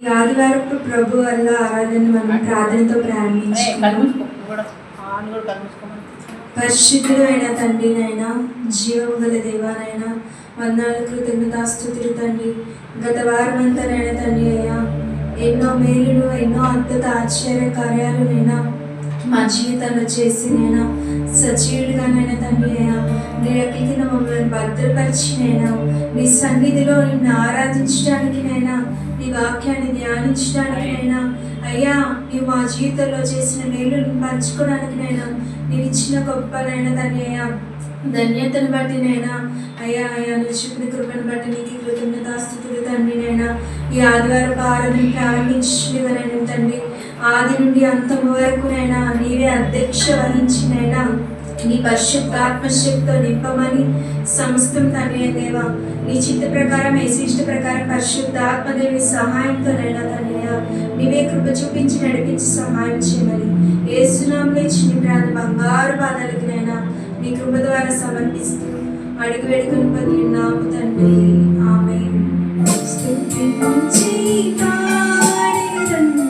ఈ ఆదివారపు ప్రభు వల్ల ఆరాధన మనం ప్రార్థనతో ప్రారంభించుకుందాం. పరిశుద్ధుడు అయిన తండ్రి నైనా, జీవము గల దేవానైనా, వందనాలు కృతజ్ఞతాస్తుతులు తండ్రి. గత వారమంతానైనా తండ్రి అయ్యా, ఎన్నో మేలులు, ఎన్నో అద్భుత ఆశ్చర్య కార్యాలునైనా మా జీవితంలో చేసినైనా, సజీవులుగానైనా తండ్రి అయ్యా, నీ రెక్కల కింద మమ్మల్ని భద్రపరిచినైనా, నీ సన్నిధిలో నిన్ను ఆరాధించడానికినైనా, నీ వాక్యాన్ని ధ్యానించడానికినైనా, అయ్యా నీవు మా జీవితంలో చేసిన మేలును పంచుకోవడానికినైనా, నీవు ఇచ్చిన గొప్పనైనా తండ్రి అయ్యా, ధన్యతను బట్టి నైనా, అయ్యా అయ్యా నువ్వు చూపిన కృపను బట్టి నీకు కృతజ్ఞతాస్తుతులు తండ్రి నైనా. ఈ ఆదివారపు ఆరాధన ప్రారంభించినైనా తండ్రి, ఆది నుండి అంతం వరకునైనా నీవే అధ్యక్ష వహించినైనా, నీ పరిశుద్ధాత్మశక్తితో నింపమని సమస్తం తండ్రి దేవా, నీ చిత్త ప్రకారం ఏసిష్ట ప్రకారం పరిశుద్ధాత్మదేవి సహాయంతోనైనా తండ్రి నీవే కృప చూపించి నడిపించి సహాయం చేయమని యేసునామములో ఇచ్చిన ప్రార్థన బంగారు పాదాలకినైనా నీ కృప ద్వారా సమర్పిస్తూ అడిగి వేడుకొని పొందినాము తండ్రి, ఆమేన్. స్తుతించి పాడెదను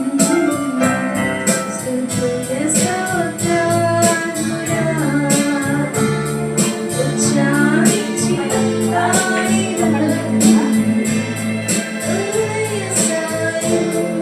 స్తుతుల స్తోత్రములా, ఉచ్చారించి పాడెదను ఉదయ సాయంత్రము,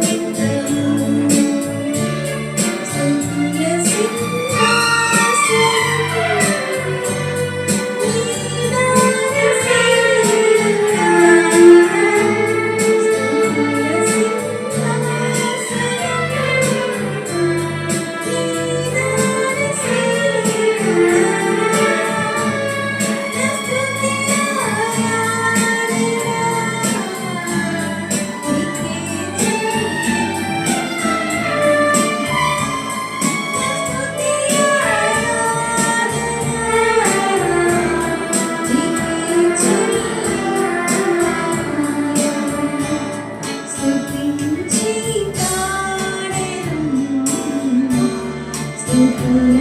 స్తుతుల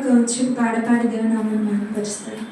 ఒక వచ్చి పాడపాడి దేవునామని మనపరుస్తారు.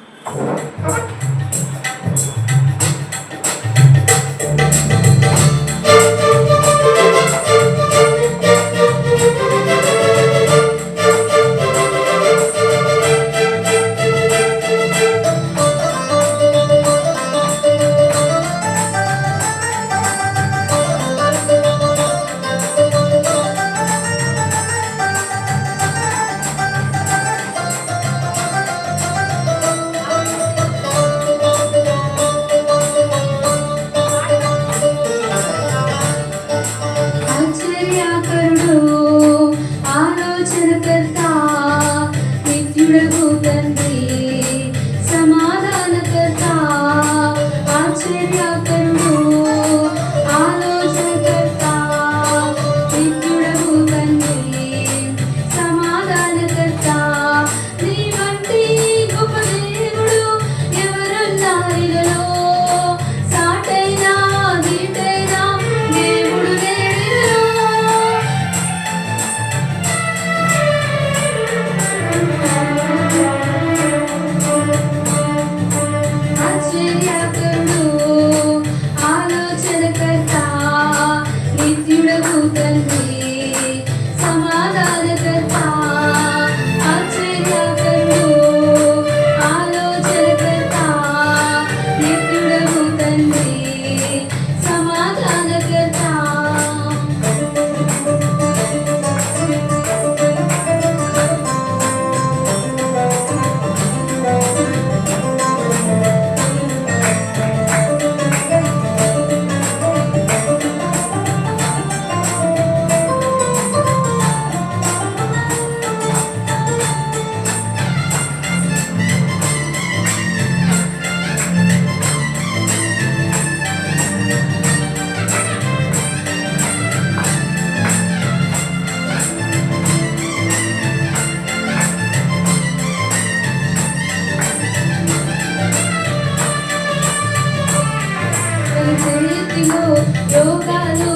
రోగాలు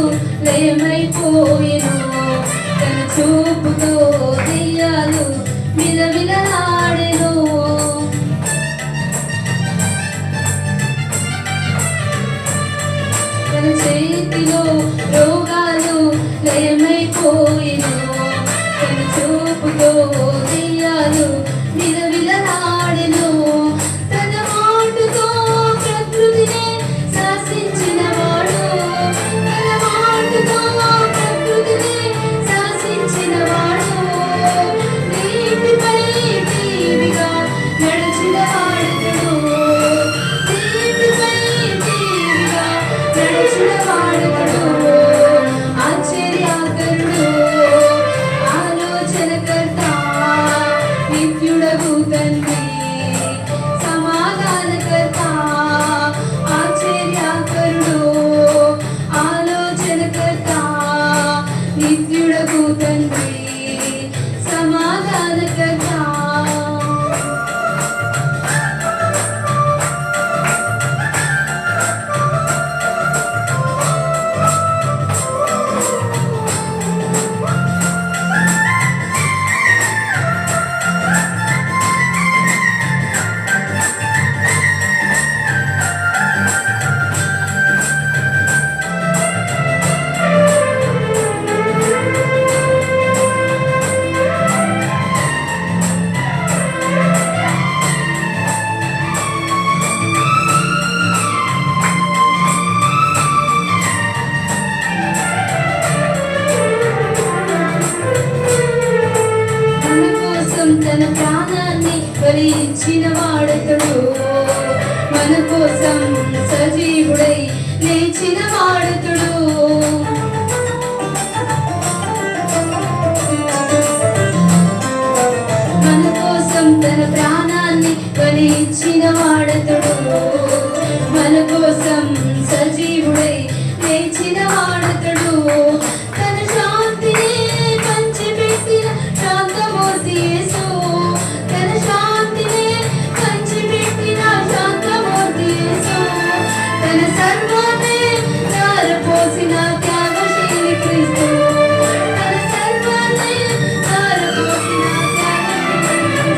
లయమైపోయెను, తన చూపుతో దెయ్యాలు విలవిలలాడెను. తన చేతిలో రోగాలు లయమైపోయెను, తన చూపుతో దెయ్యాలు విలవిలలాడెను. తన మాటతో ప్రకృతిని శాసించినవాడు, తన మాటతో ప్రకృతిని శాసించినవాడు. నీటిపై టీవిగా నడిచినవాడతడు, నీటిపై టీవిగా నడిచినవాడతడు. ఆశ్చర్యకరుడు, ఆలోచనకర్త, నిత్యుడగు తండ్రి, సమాధానకర్త. ఆశ్చర్యకరుడు, ఆలోచనకర్త, నిత్యుడగు తండ్రి, సమాధానకర్త. తన ప్రాణాన్ని బలి ఇచ్చిన వాడతడు, మన కోసం సజీవుడై లేచిన వాడతడు. మన కోసం తన ప్రాణాన్ని బలి ఇచ్చిన వాడతడు, మన కోసం సజీవుడై లేచిన వాడతడు. తన శాంతిని పంచిపెట్టిన శాంతమూర్తి యేసు, తన శాంతిని పంచిపెట్టిన శాంతమూర్తి యేసు. తన సర్వాన్ని ధారపోసిన త్యాగశీలి క్రీస్తు, తన సర్వాన్ని ధారపోసిన త్యాగశీలి క్రీస్తు.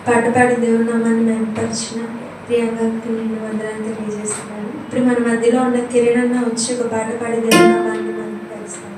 పాట పాడి దేవుని నామాన్ని మెరుగుపరిచిన ప్రియాంకకి నేను వందనాన్ని తెలియజేస్తున్నాను. ఇప్పుడు మన మధ్యలో ఉన్న కిరణ్ అన్న వచ్చి ఒక పాట పాడి దేవుని నామాన్ని మెరుగుపరుస్తాను.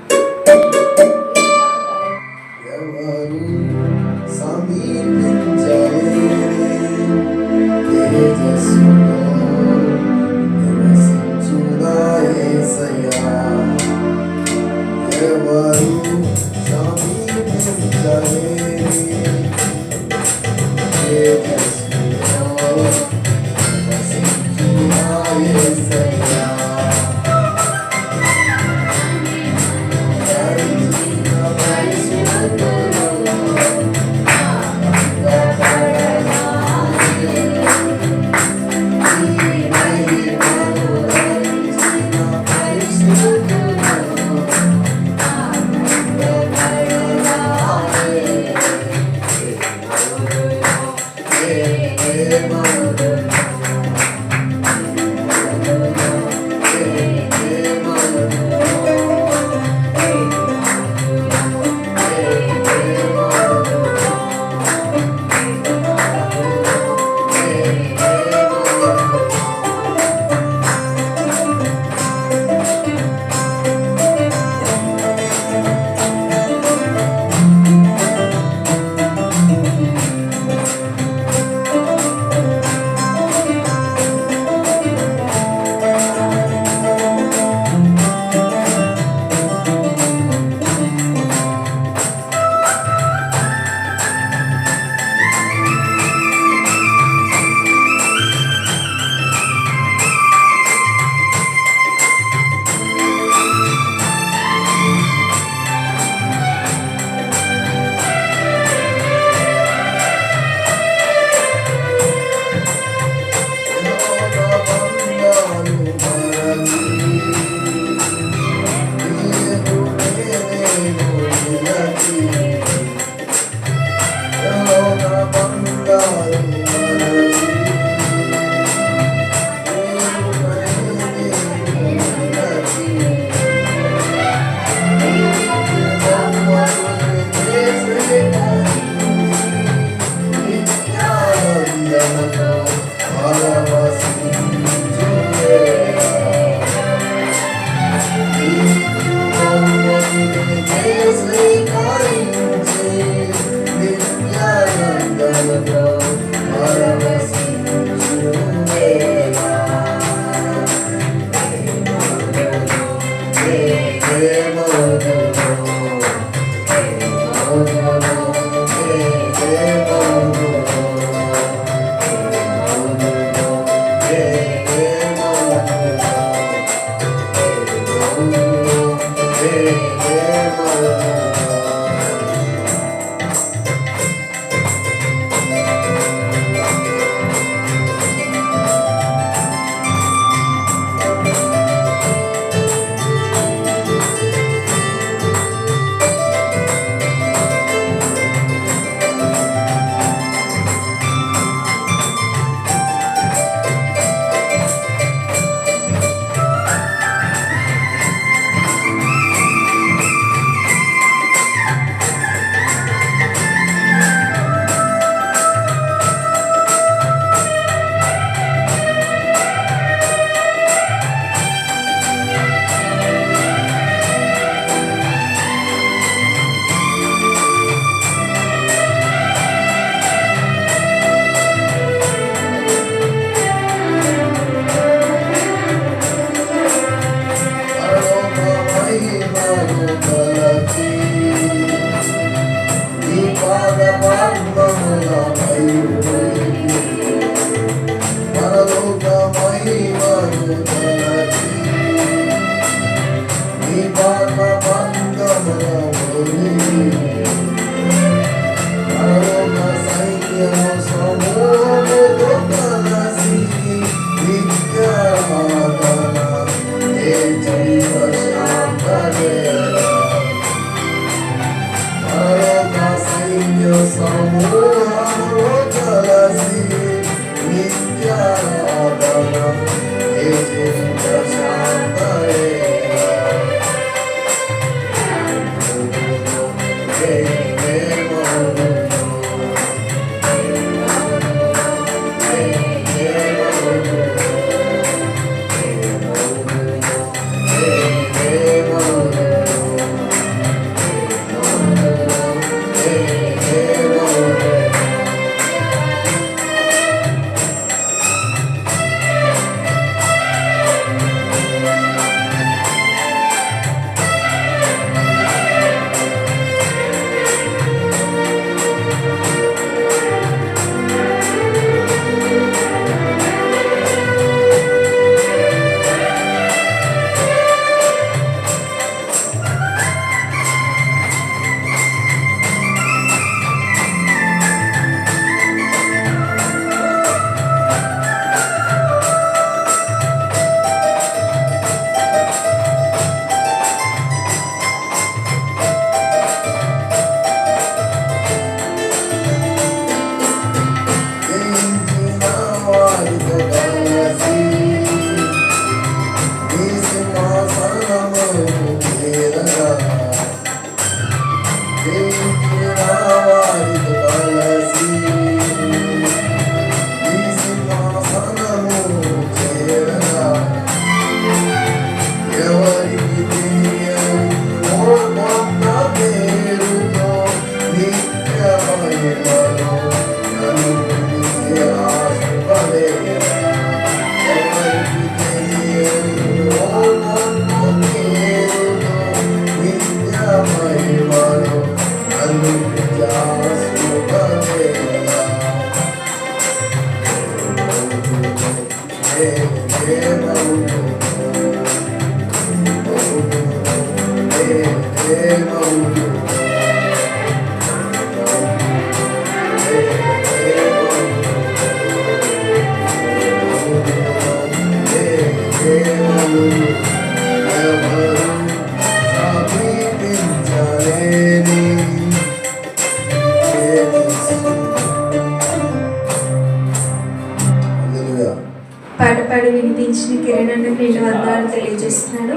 పాట పాడి వినిపించిన కిరణ్ నేను వందనాలు తెలియజేస్తున్నాను.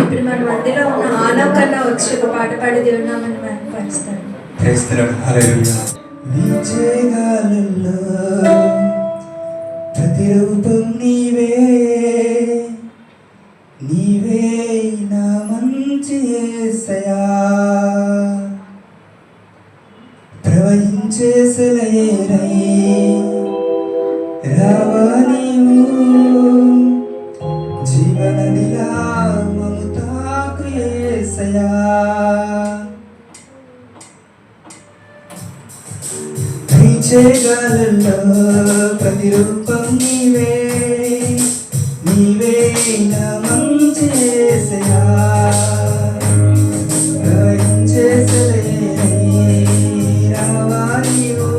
ఇప్పుడు మన మధ్యలో ఉన్న ఆనో కన్నా వచ్చి ఒక పాట పాడి దేవుని నామమును మహిమపరుస్తాను. ప్రతిరూపం నీవే, నీవే నా మంచి యేసయ్యా. ప్రవహించే సెలయేరై రావా నీవు, జీవనదిలా మమతాకు యేసయ్యా. గాలుల్లో ప్రతిరూపం నీవే, నీవే నా మంచి యేసయ్యా. ప్రవహించే సెలయేరై రావా నీవు,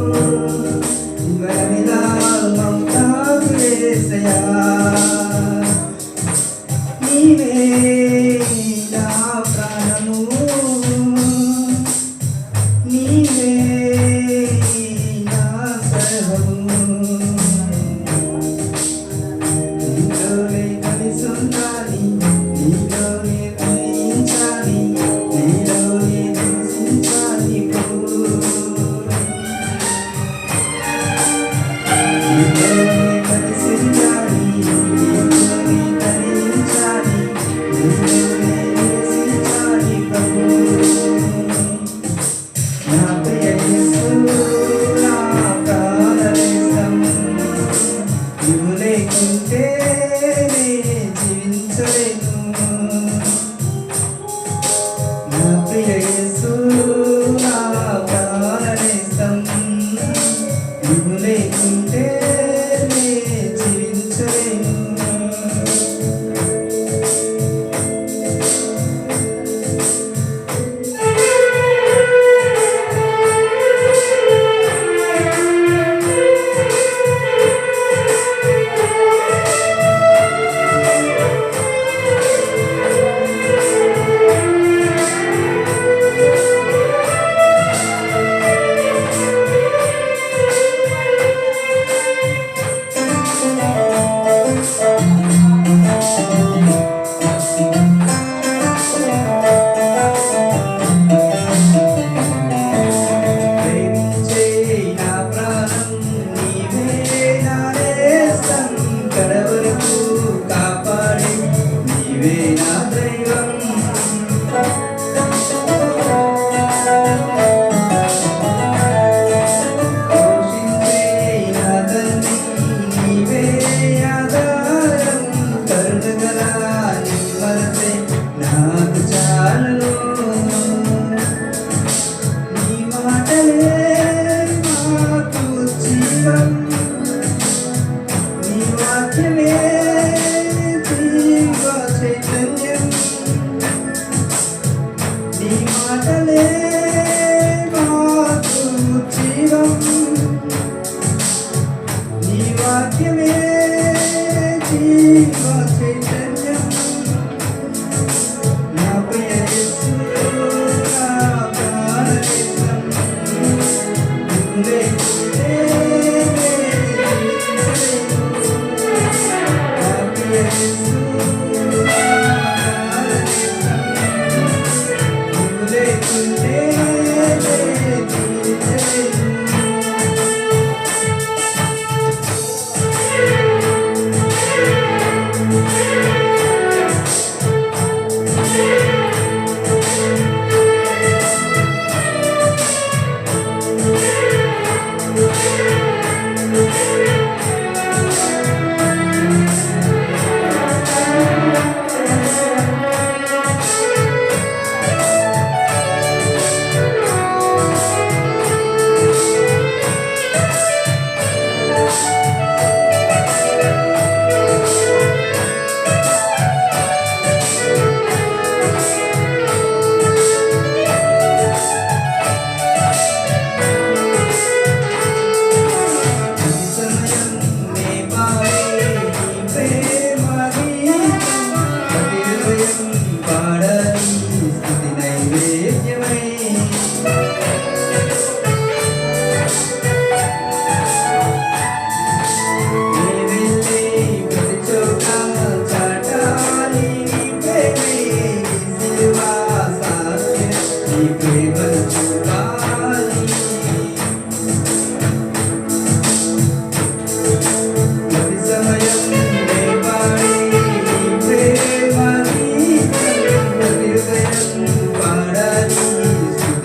జీవనదిలా మమతాకు యేసయ్యా. నీవే నా ప్రాణము, నీవే Sunday.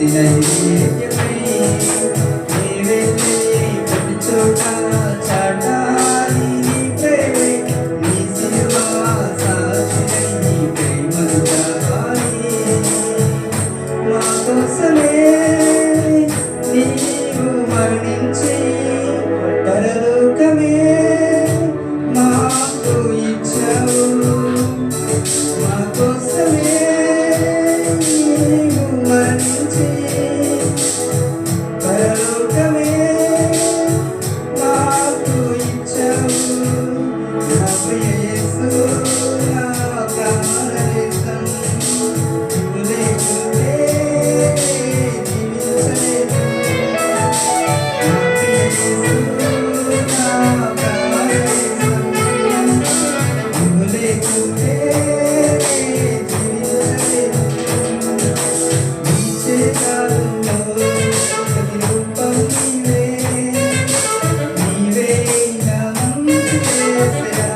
స్తుతి నైవేద్యమై నీవే ప్రతి చోట చాటాలి నీ ప్రేమే నీ శిలువ సాక్షినై నీ ప్రేమను చాటాలి మా కోసమే నీవు మరణించి పరలోకమే మాకు ఇచ్చావు మా కోసమే నీవు మరణించి పరలోకమే మాకు ఇచ్చావు నా ప్రియ యేసు నా ప్రాణనేసం నువ్వు లేకుంటే జీవించలేను నా ప్రియ యేసు నా ప్రాణనేసం నువ్వు లేకుంటే జీవించలేను నీ చేతుల్లో ప్రతిరూపం నీవే నీవే నా మంచి యేసయ్యా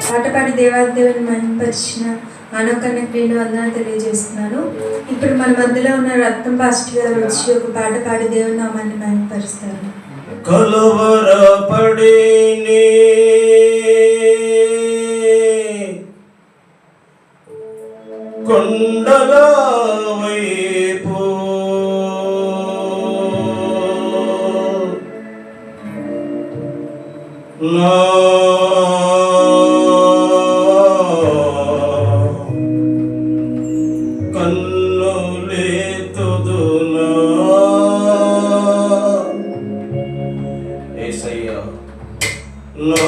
పాటపాడి దేవాదేవుని మహిమపరిచిన ఆనోకన్నకు నేను వందనాలు తెలియజేస్తున్నాను. ఇప్పుడు మన మధ్యలో ఉన్న రత్నం పాస్టర్ గారు వచ్చి ఒక పాట పాడి దేవుని నామాన్ని మహిమపరుస్తారు. కలువరపడి కొండల వైపు నా కన్నులెత్తుదునా యేసయ్యా నా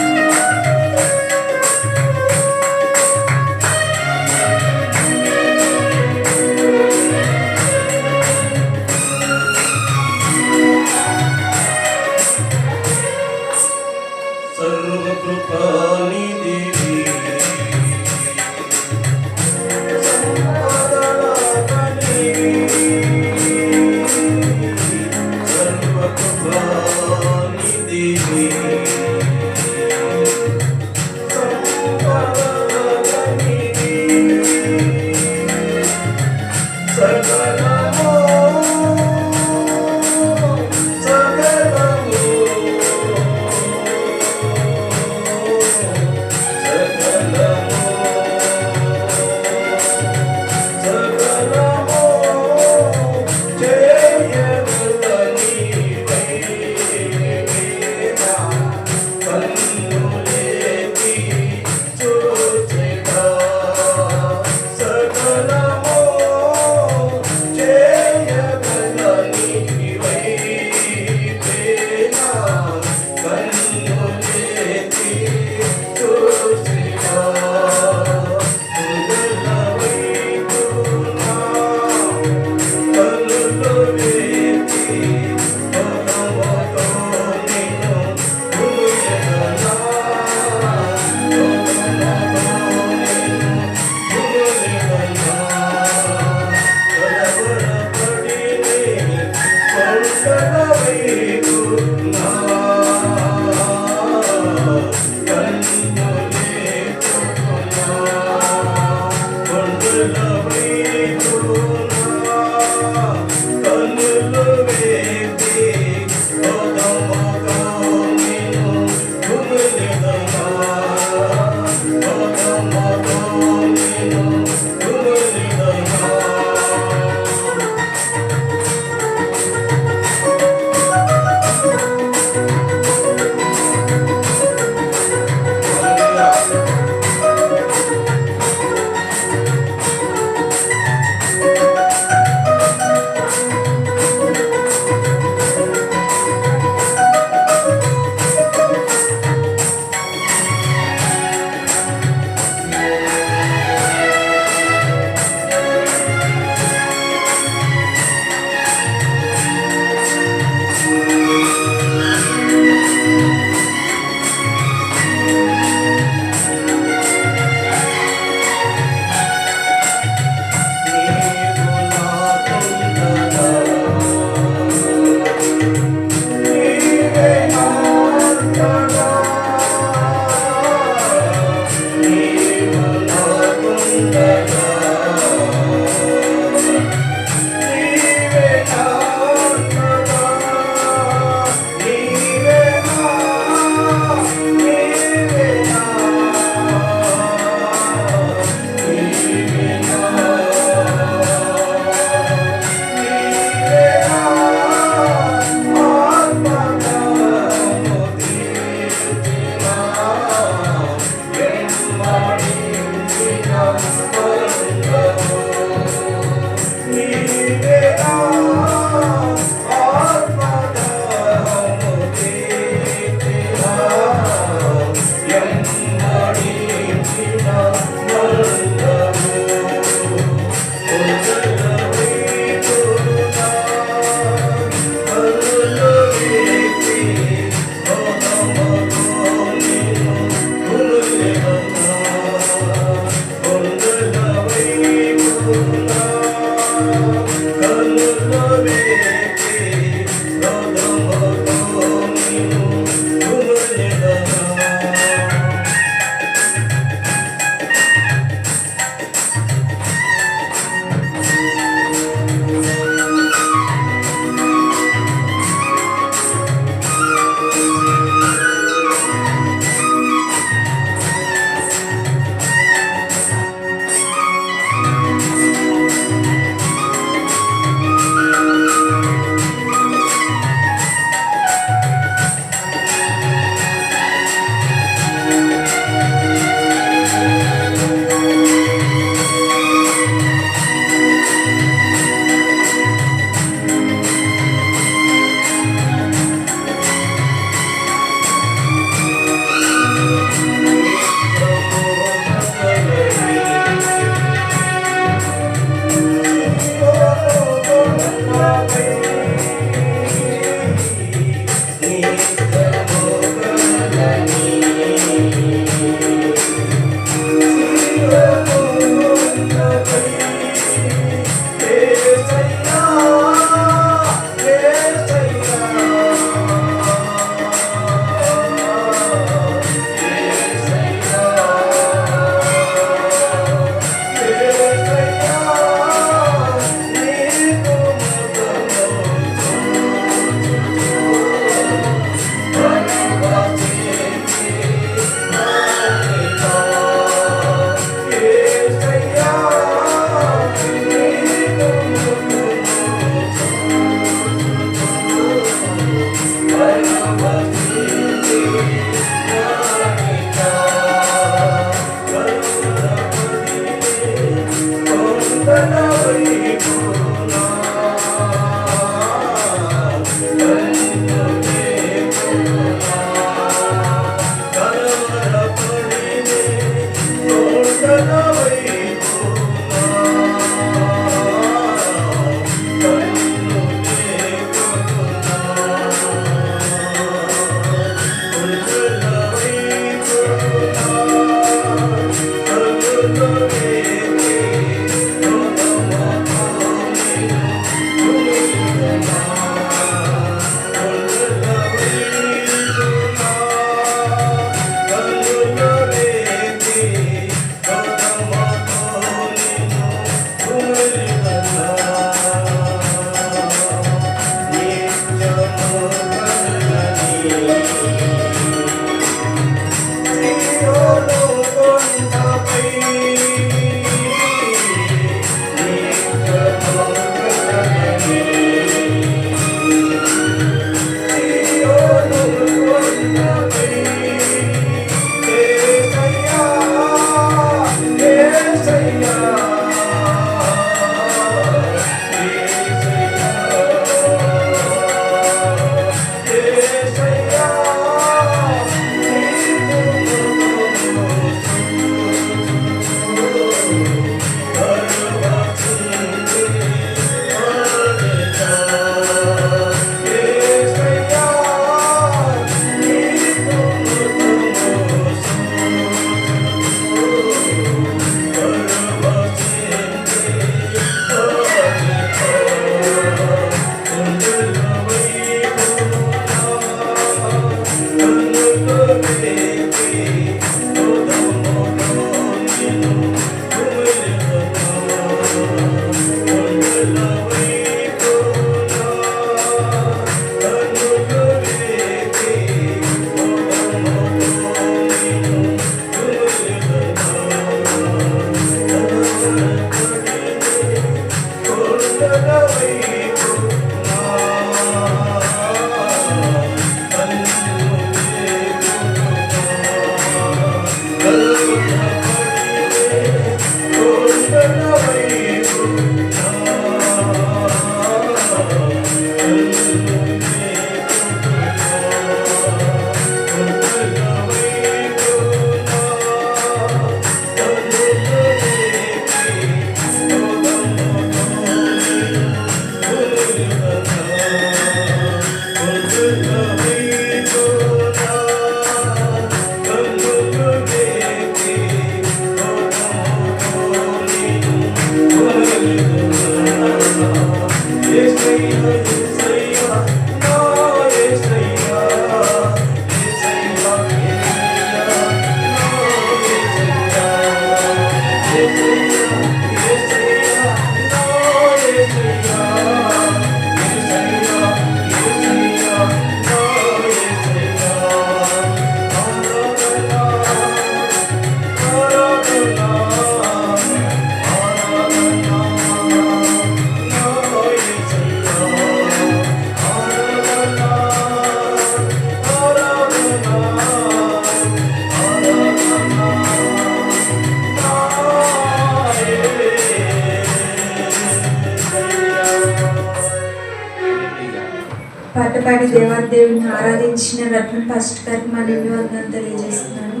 పాట పాడి దేవాదేవుని ఆరాధించిన రత్నం ఫస్ట్ గారికి మా నిండు వందనం తెలియజేస్తున్నాను.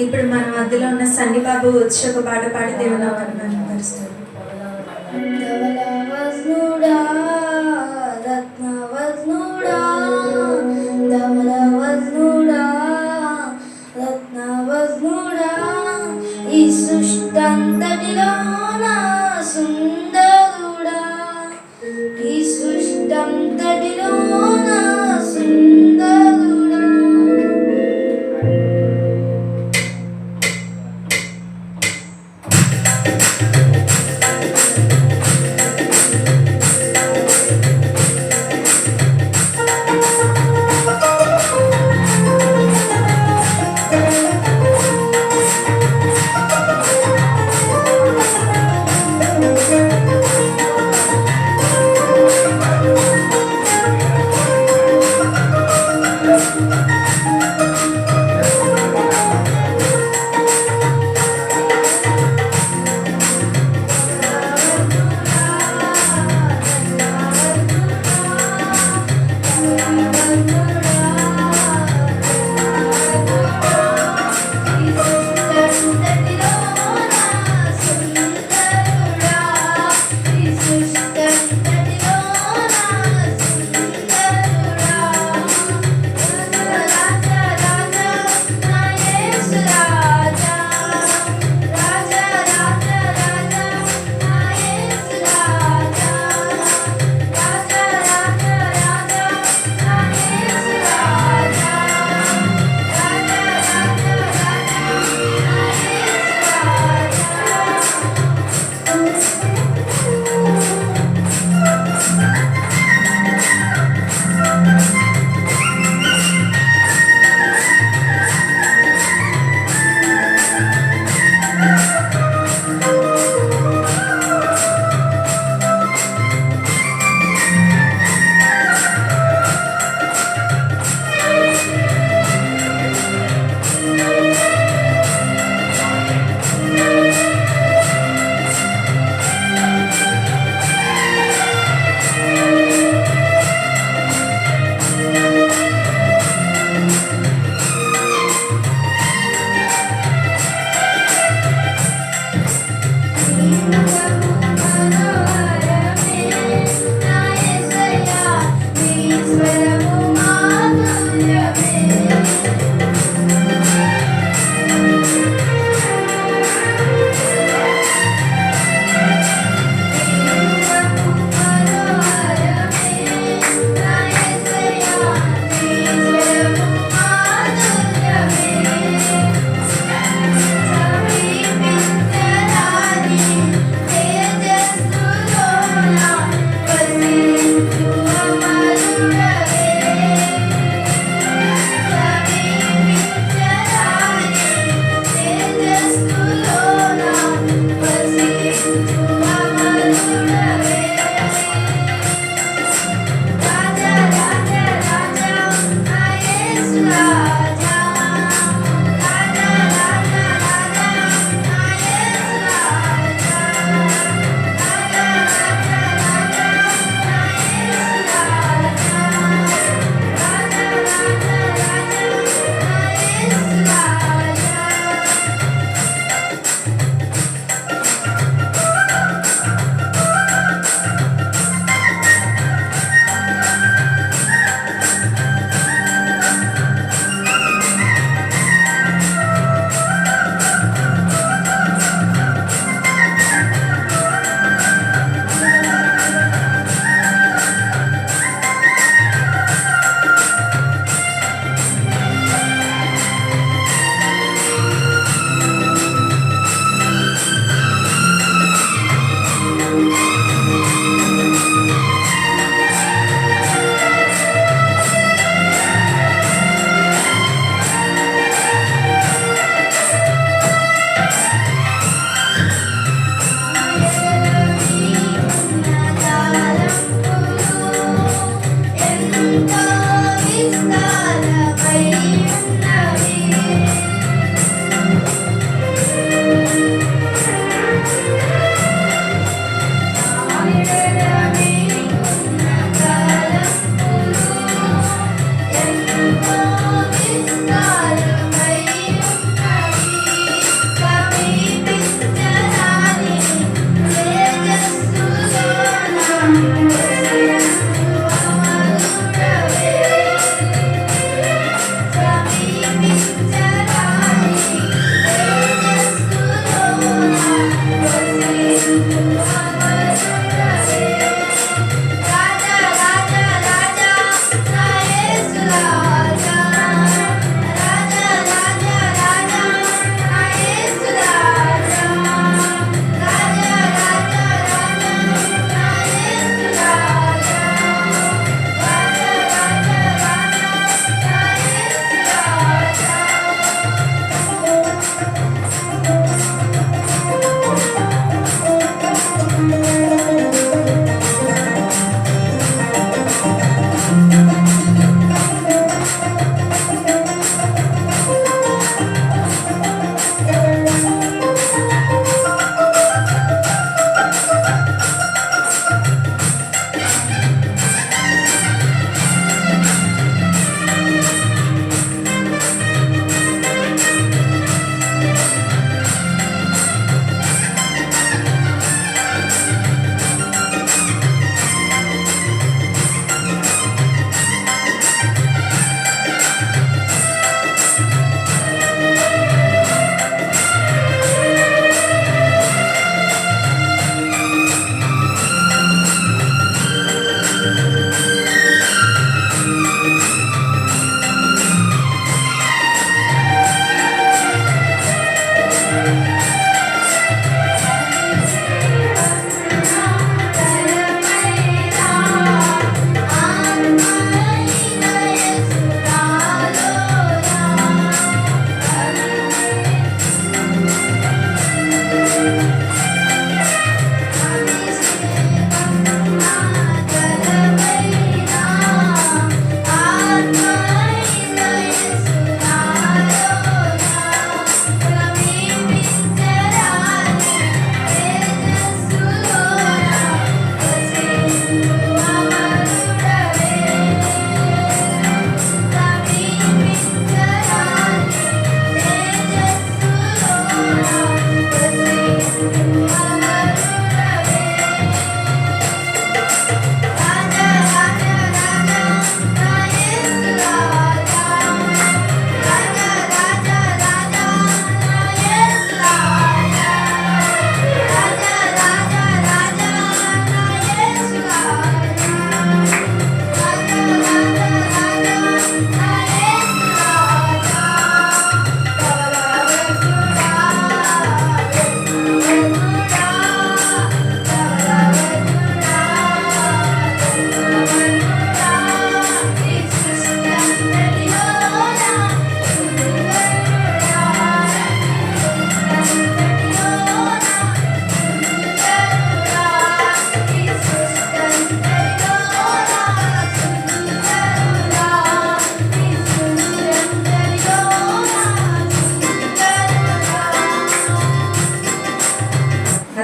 ఇప్పుడు మన మధ్యలో ఉన్న సన్ని బాబు వచ్చి ఒక పాట పాడి దేవుని నామాన్ని మహిమపరుస్తారు. ధవళవజ్ఞుడా, రత్నవజ్ఞుడా, ధవళవజ్ఞుడా, రత్నవజ్ఞుడా, ఈ సృష్టంతటిలోన సుందరుడా, ఈ సృష్టంతటిలోన సుందరుడా.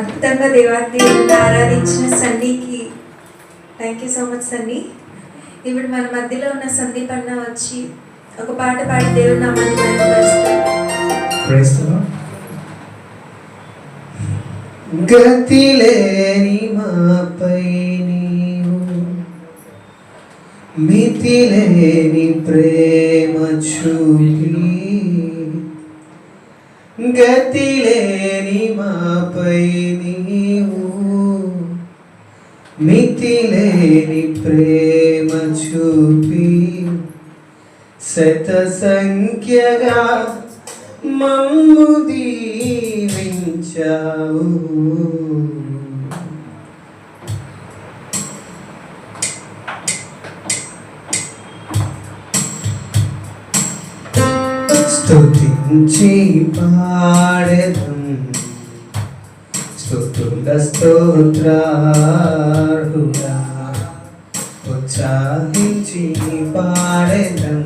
అద్భుతంగా దేవుడిని ఆరాధించిన సన్నీకి thank you so much Sunny. ఇప్పుడు మన మధ్యలో ఉన్న సందీప్ అన్న వచ్చి ఒక పాట పాడి దేవుడి నామాన్ని మహిమపరుస్తారు. Praise the lord. గతిలేని మాపై నీవు మితిలేని ప్రేమ చూపి, గతిలేని మాపై నీవు మితిలేని ప్రేమ చూపి, శత సంఖ్యగా మమ్ము దీవించావు. స్తుతించి పాడెదం స్తుతుల స్తోత్రార్హుడా, ఉత్సాహించి పాడెదం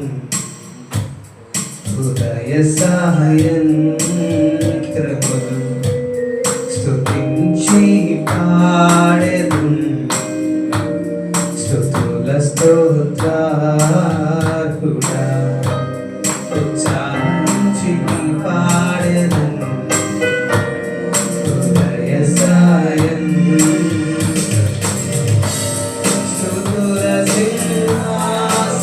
హృదయ సాయంత్రములు, స్తుతించి పాడెదం స్తుతుల స్తోత్రార్హుడా, ఉత్సాహించి పాడెదం హృదయ సాయంత్రములు, స్తుతుల సింహాసనం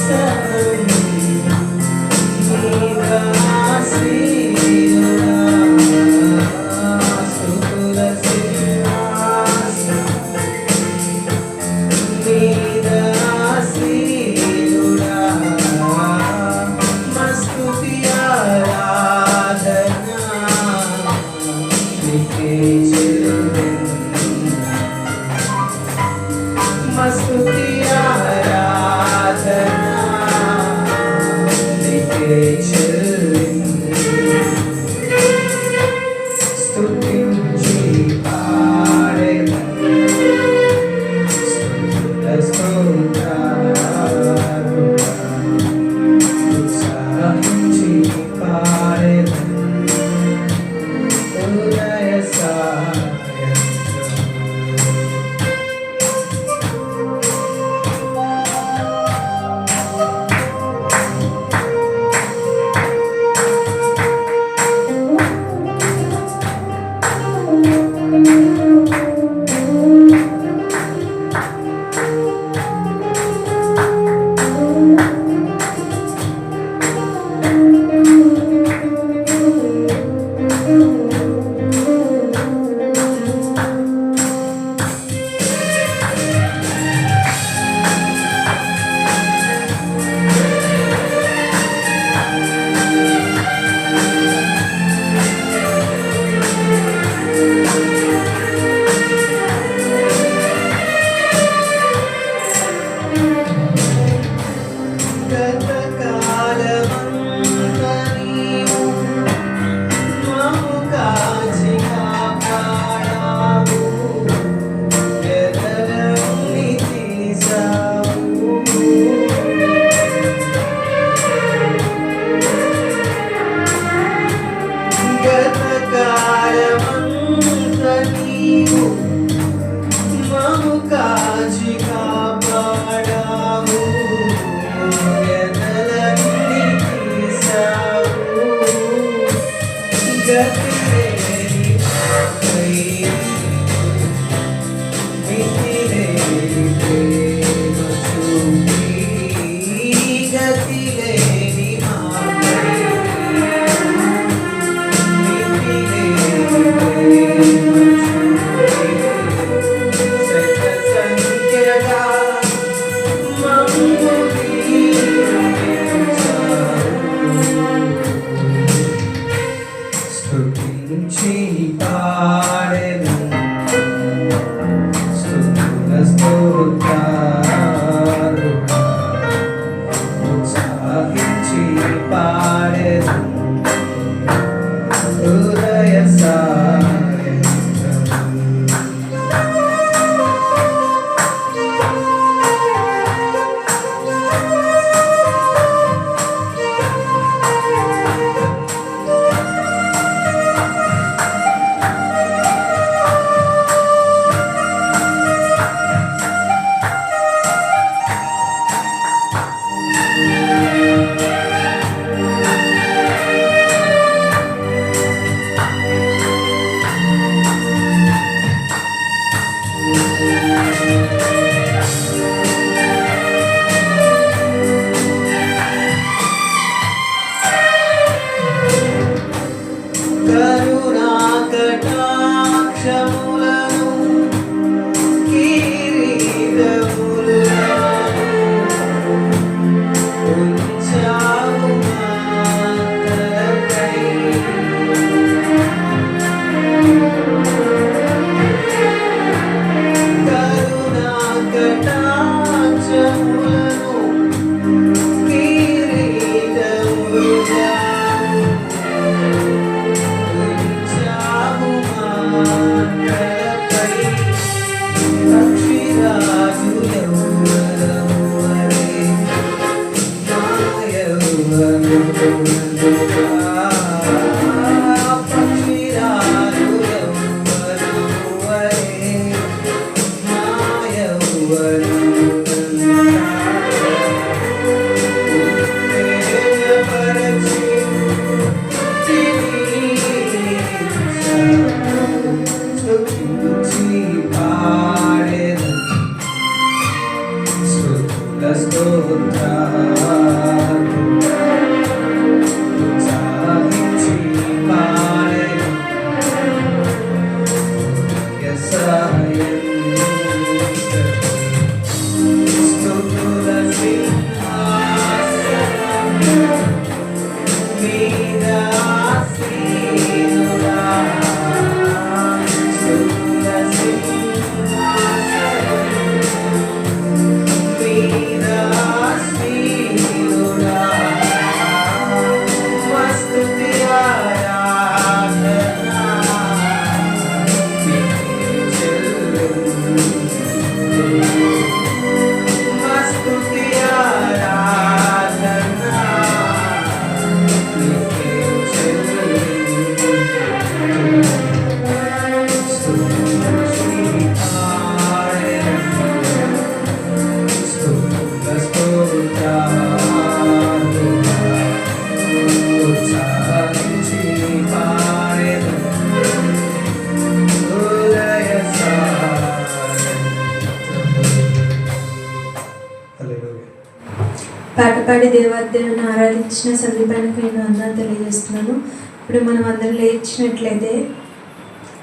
పాటపాడి దేవాదేవుని ఆరాధించిన సందీపానికి నేను వందనాలు తెలియజేస్తున్నాను. ఇప్పుడు మనం అందరం లేచినట్లయితే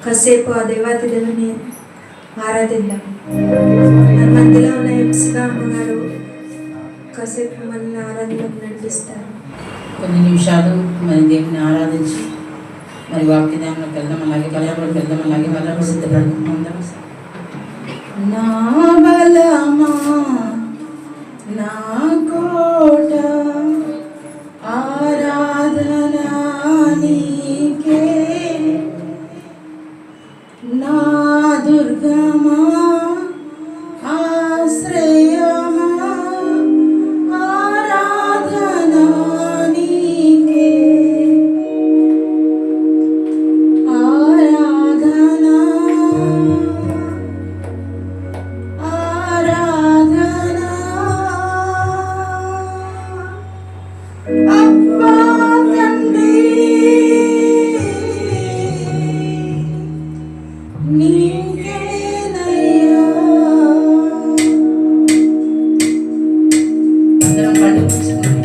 కాసేపు ఆ దేవాది దేవుని ఆరాధిద్దాం. మన మధ్యలో ఉన్న ఎంసిగా అమ్మగారు కాసేపు మనల్ని ఆరాధనలోకి నడిపిస్తారు. కొన్ని నిమిషాలు మరి దేవుని ఆరాధించి మరి వాక్యదానంలోకి వెళ్దాం, అలాగే బలపడికి వెళ్దాం, అలాగే బలపడి సిద్ధపడుకుందాం. నా బలమా నా కోట ఆరాధనా నీకే, నా దుర్గమా ఆశ్రయమా ఆరాధనా నీకే, ఆరాధనా ఆరాధనా. అబ్బా తండ్రి నీకేనయ్యా. అందరం కళ్ళు మూసుకొని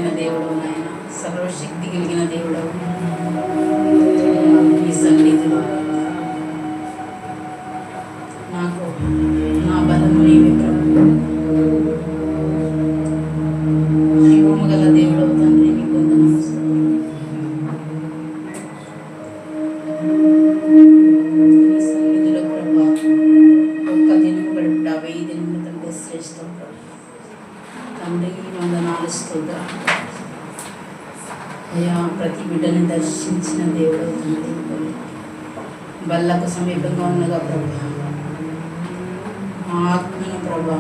ఉన్నతమైన దేవుడు నాయన, సర్వశక్తి కలిగిన దేవుడు. ఈ సన్నిధిలో నాకు నా బలము నీవే ప్రభు. జీవము గల దేవుడు తండ్రి, నీకు వందనాలు. ఈ సన్నిధిలో ప్రభా ఒక్క దినము గడుపుట 1000 దినముల కంటే శ్రేష్టం ప్రభు. తండ్రి వందనాలు, స్తోత్రం అయ్యా. ప్రతి బిడ్డని దర్శించిన దేవుడు తండ్రి, బల్లకు సమీపంగా ఉన్నగా ప్రభా మా ఆత్మను ప్రభా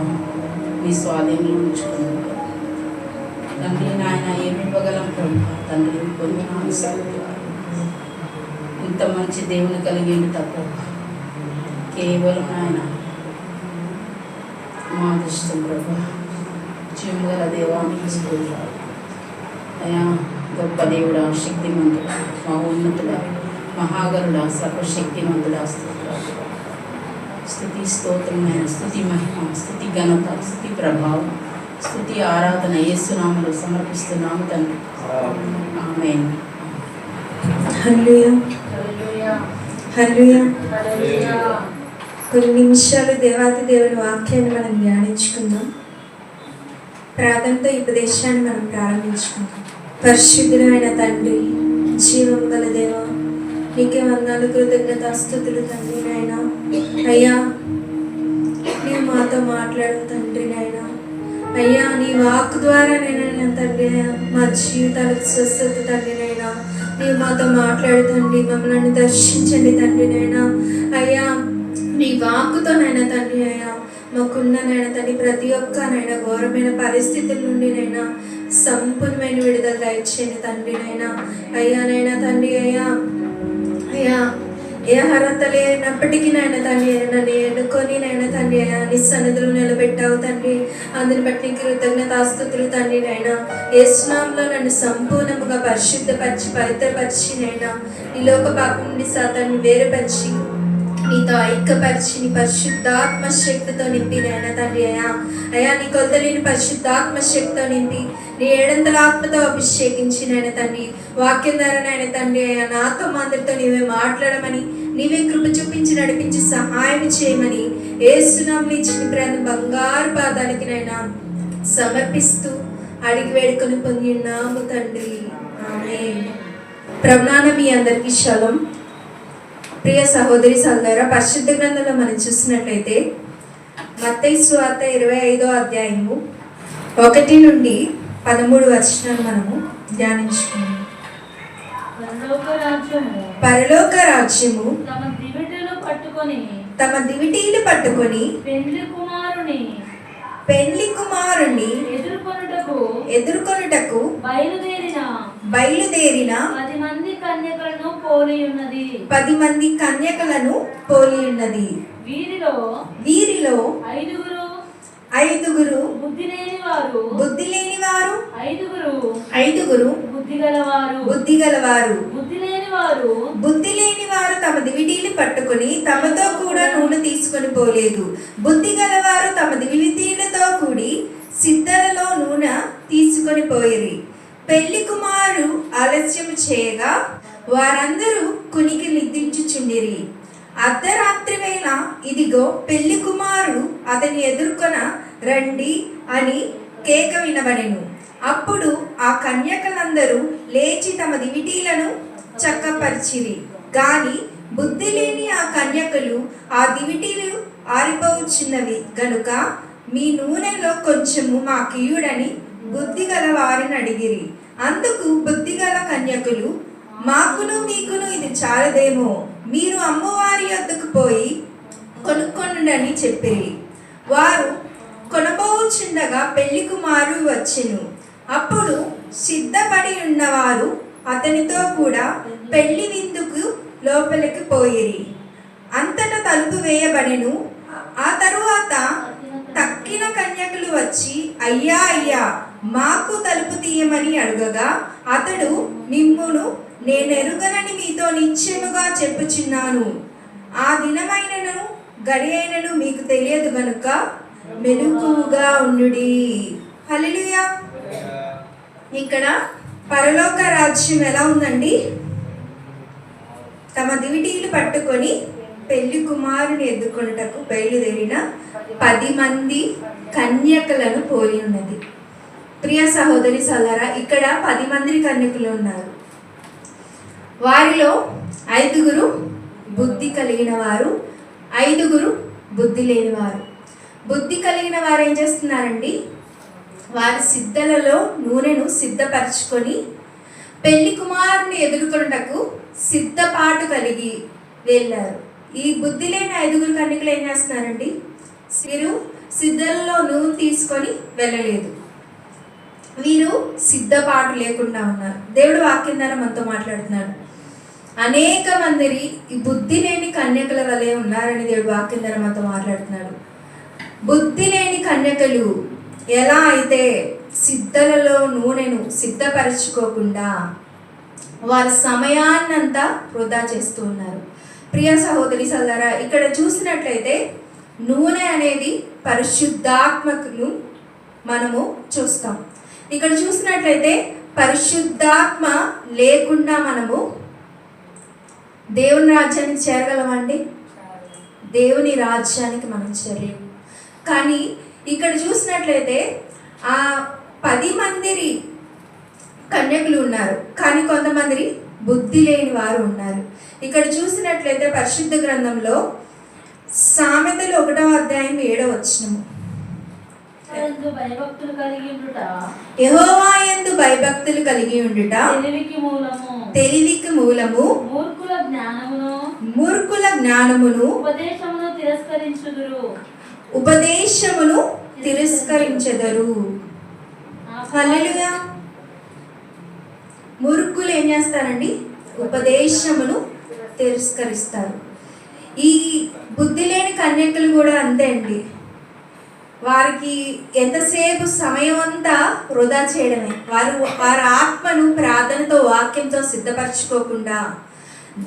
మీ స్వాధీనంలో ఉంచుకున్నాను తండ్రి. నాయన ఏమి ఇవ్వగలం ప్రభా తండ్రి, వందనాలు, స్తోత్రం. ఇంత మంచి దేవుని కలిగి తప్ప కేవలం నాయన మా అదృష్టం ప్రభా. జీవము గల దేవానికి స్తోత్రాలు అయ్యా. గొప్ప దేవుడా, శక్తిమంతుడా, మహోన్నతుడా, మహాగరుడా, సర్వశక్తిమంతుడా, స్తోత్రాలు. స్తుతి స్తోత్రమైన స్తుతి మహిమ, స్తుతి ఘనత, స్తుతి ప్రభావం, స్తుతి ఆరాధన యేసునామములో సమర్పిస్తున్నాము తండ్రి. ఆమేన్. హల్లెలూయా, హల్లెలూయా. కొన్ని నిమిషాలు దేవాతి దేవుని వాక్యాన్ని మనం ధ్యానించుకుందాం. ప్రార్థనతో ఈ ఉపదేశాన్ని మనం ప్రారంభించుకుందాం. పరిశుద్ధుడైన తండ్రి, జీవం గల దేవ, నీకే వందనాలు, కృతజ్ఞతాస్తుతులు తండ్రి నాయన. అయ్యా నీవు మాతో మాట్లాడు తండ్రి నాయన. అయ్యా నీ వాక్ ద్వారా నేనైనా తండ్రి మా జీవితాలకు స్వస్థత తండ్రి నాయన. నీవు మాతో మాట్లాడు తండ్రి, మమ్మల్ని దర్శించండి తండ్రి నాయన. అయ్యా నీ వాక్కుతోనైనా తండ్రి అయ్యా మాకున్ననైనా తండ్రి ప్రతి ఒక్కనైనా ఘోరమైన పరిస్థితుల నుండి నైనా సంపూర్ణమైన విడుదల దయచేయండి తండ్రి నైనా. అయ్యానైనా తండ్రి అయ్యా అయ్యా ఏ అర్హత లేనప్పటికీ నాయన తండ్రి నన్ను ఎన్నుకొని నాయన తండ్రి అయ్యా నీ సన్నిధిలో నిలబెట్టావు తండ్రి. అందుని బట్టి కృతజ్ఞతాస్తుతులు తండ్రి నైనా. యేసునామములో నన్ను సంపూర్ణముగా పరిశుద్ధపరిచి పవిత్రపరిచి నైనా ఈ లోక పాపం నుండి సాతాన్ని వేరుపరిచి నీతో ఐక్యపరిచి నీ పరిశుద్ధాత్మ శక్తితో నింపి నాయన తండ్రి అయ్యా అయ్యా నీ కొలతలేని పరిశుద్ధాత్మ శక్తితో నింపి నీ 700 ఆత్మతో అభిషేకించి నాయన తండ్రి వాక్యం ద్వారా నాయన తండ్రి అయ్యా నాతో అందరితో నీవే మాట్లాడమని, నీవే కృప చూపించి నడిపించి సహాయం చేయమని యేసునామములో ఇచ్చిన ప్రార్థన బంగారు పాదాలకి నాయన సమర్పిస్తూ అడిగి వేడుకొని పొంది ఉన్నాము తండ్రి. ఆమేన్. ప్రభునాన మీ అందరికీ షలోం. ప్రియ సహోదరి సహోదరా, పరిశుద్ధ గ్రంథంలో మనం చూసినట్లయితే మత్తయి సువార్త 25వ అధ్యాయము 1 నుండి 13 వచనాలు మనము ధ్యానించుకున్నాము. పరలోక రాజ్యము తమ దివిటీలు పట్టుకొని పెండ్లి కుమారుని ఎదుర్కొనుటకు బయలుదేరిన 10 మంది కన్యకలను పోలి ఉన్నది. వీరిలో ఐదుగురు బుద్ధి లేని వారు, ఐదుగురు బుద్ధి గలవారు. బుద్ధి లేని వారు తమ దివిటీలు పట్టుకుని తమతో కూడా నూనె తీసుకొని పోలేదు. బుద్ధి గలవారు తమ దివిటీలతో కూడి సిద్ధలలో నూనె తీసుకొని పోయిరి. పెళ్లి కుమారు ఆలస్యము చేయగా వారందరూ కునికి నిద్రించుచుండిరి. అర్ధరాత్రి వేళ ఇదిగో పెళ్లి కుమారుడు అతని ఎదుర్కొన రండి అని కేక వినబడెను. అప్పుడు ఆ కన్యకలందరూ లేచి తమ దివిటీలను చక్కపరిచిరి. గాని బుద్ధి లేని ఆ కన్యకలు ఆ దివిటీలు ఆరిపోవచ్చున్నవి గనుక మీ నూనెలో కొంచెము మాకియుడని బుద్ధి గల వారిని అడిగిరి. అందుకు బుద్ధి గల కన్యకులు, మాకును మీకును ఇది చాలదేమో, మీరు అమ్మవారి వద్దకు పోయి కొనుక్కొనుడని చెప్పిరి. వారు కొనబోచుండగా పెళ్లి కుమారుడు వచ్చెను. అప్పుడు సిద్ధపడి ఉన్నవారు అతనితో కూడా పెళ్లి విందుకు లోపలికి పోయిరి. అంతటా తలుపు వేయబడెను. ఆ తరువాత తక్కిన కన్యకులు వచ్చి, అయ్యా అయ్యా మాకు తలుపు తీయమని అడుగగా అతడు, మిమ్మును నేనెరుగనని మీతో నిశ్చయముగా చెప్పుచున్నాను, ఆ దినమైనను గడి అయినను మీకు తెలియదు గనుక మెలకువగా ఉండుడి. హల్లెలూయా. ఇక్కడ పరలోక రాజ్యం ఎలా ఉందండి? తమ దివిటీలు పట్టుకొని పెళ్లి కుమారుని ఎదుర్కొనుటకు బయలుదేరిన 10 మంది కన్యకలను పోలి ఉన్నది. ప్రియ సహోదరి సోదరా, ఇక్కడ 10 మంది కన్యకులు ఉన్నారు. వారిలో 5 బుద్ధి కలిగిన వారు, 5 బుద్ధి లేని వారు. బుద్ధి కలిగిన వారు ఏం చేస్తున్నారండి? వారి సిద్ధలలో నూనెను సిద్ధపరచుకొని పెళ్లి కుమారుని ఎదుర్కొనుటకు సిద్ధపాటు కలిగి వెళ్ళారు. ఈ బుద్ధి లేని 5 కన్యకులు ఏం చేస్తున్నారండి? వీరు సిద్ధలలో నూనె తీసుకొని వెళ్ళలేదు. వీరు సిద్ధపాటు లేకుండా ఉన్నారు. దేవుడు వాక్యం ద్వారా మనతో మాట్లాడుతున్నాడు. అనేక మంది ఈ బుద్ధి లేని కన్యకల వలె ఉన్నారని దేవుడు వాక్యం ద్వారా మనతో మాట్లాడుతున్నాడు. బుద్ధి లేని కన్యకలు ఎలా అయితే సిద్ధలలో నూనెను సిద్ధపరచుకోకుండా వారి సమయాన్నంతా వృధా చేస్తూ ఉన్నారు. ప్రియ సహోదరి సోదరా, ఇక్కడ చూసినట్లయితే నూనె అనేది పరిశుద్ధాత్మకును మనము చూస్తాం. ఇక్కడ చూసినట్లయితే పరిశుద్ధాత్మ లేకుండా మనము దేవుని రాజ్యానికి చేరగలమండి? దేవుని రాజ్యానికి మనం చేరలేము. కానీ ఇక్కడ చూసినట్లయితే ఆ 10 మంది కన్యకులు ఉన్నారు, కానీ కొంతమంది బుద్ధి లేని వారు ఉన్నారు. ఇక్కడ చూసినట్లయితే పరిశుద్ధ గ్రంథంలో సామెతలు 1వ అధ్యాయం 7వ వచనము, యెహోవా యందు భయభక్తులు కలిగి ఉండుట తెలివికి మూలము, మూర్ఖుల జ్ఞానమును ఉపదేశమును తిరస్కరించెదరు. హల్లెలూయా. మూర్ఖులు ఏం చేస్తారండి? ఉపదేశమును తిరస్కరిస్తారు. ఈ బుద్ధి లేని కన్యకలు కూడా అంతే అండి. వారికి ఎంతసేపు సమయం అంతా వృధా చేయడమే. వారి ఆత్మను ప్రార్థనతో వాక్యంతో సిద్ధపరచుకోకుండా,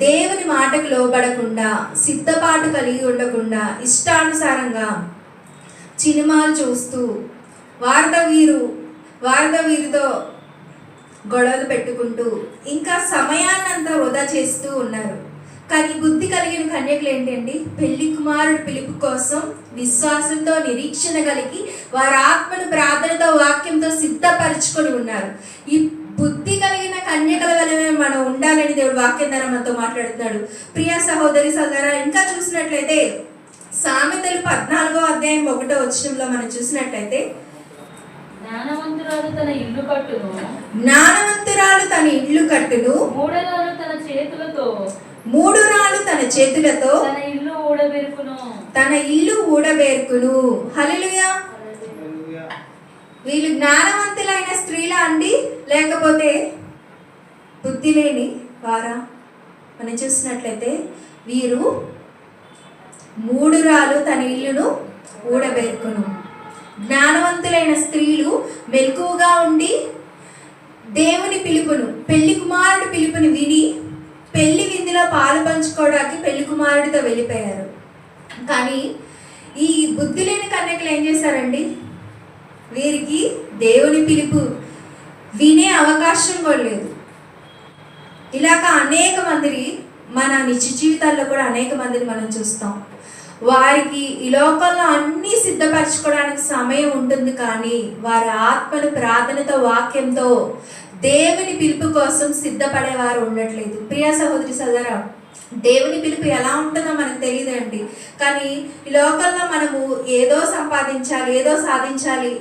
దేవుని మాటకు లోబడకుండా, సిద్ధపాటు కలిగి ఉండకుండా, ఇష్టానుసారంగా సినిమాలు చూస్తూ వారితో వీరితో గొడవలు పెట్టుకుంటూ ఇంకా సమయాన్నంతా వృధా చేస్తూ ఉన్నారు. కానీ బుద్ధి కలిగిన కన్యకులు ఏంటండి? పెళ్లి కుమారుడు పిలుపు కోసం విశ్వాసంతో నిరీక్షణ కలిగి వారి ఆత్మను ప్రార్థనతో వాక్యంతో సిద్ధపరచుకొని ఉన్నారు. ఈ బుద్ధి కలిగిన కన్యకల వలన మనం ఉండాలని దేవుడు వాక్యం ద్వారా మనతో మాట్లాడుతున్నాడు. ప్రియ సహోదరి సోదరా, ఇంకా చూసినట్లయితే సామెతలు 14వ అధ్యాయం 1వ వచనంలో మనం చూసినట్లయితే జ్ఞానవంతురాలు తన ఇల్లు కట్టును, మూడురాలు తన చేతులతో తన ఇల్లు ఊడబెరుకును. హల్లెలూయా. వీళ్ళు జ్ఞానవంతులైన స్త్రీలా అండి, లేకపోతే బుద్ధి లేని వారా? మనం చూసినట్లయితే వీరు మూడురాలు తన ఇల్లును ఊడబెరుకును. జ్ఞానవంతులైన స్త్రీలు మెలకువగా ఉండి దేవుని పిలుపును, పెళ్లి కుమారుడి పిలుపుని విని పెళ్లి విందులో పాలు పంచుకోవడానికి పెళ్లి కుమారుడితో వెళ్ళిపోయారు. కానీ ఈ బుద్ధి లేని కన్యకలు ఏం చేశారండి? వీరికి దేవుని పిలుపు వినే అవకాశం కూడా లేదు. ఇలాగ అనేక మంది మన నిత్య జీవితాల్లో కూడా అనేక మందిని మనం చూస్తాం. వారికి ఈ లోకంలో అన్నీ సిద్ధపరచుకోవడానికి సమయం ఉంటుంది, కానీ వారి ఆత్మను ప్రార్థనతో వాక్యంతో దేవుని పిలుపు కోసం సిద్ధపడేవారు ఉండట్లేదు. ప్రియ సహోదరి సోదరా, దేవుని పిలుపు ఎలా ఉంటుందో మనకు తెలియదండి. కానీ ఈ లోకంలో మనము ఏదో సంపాదించాలి, ఏదో సాధించాలి,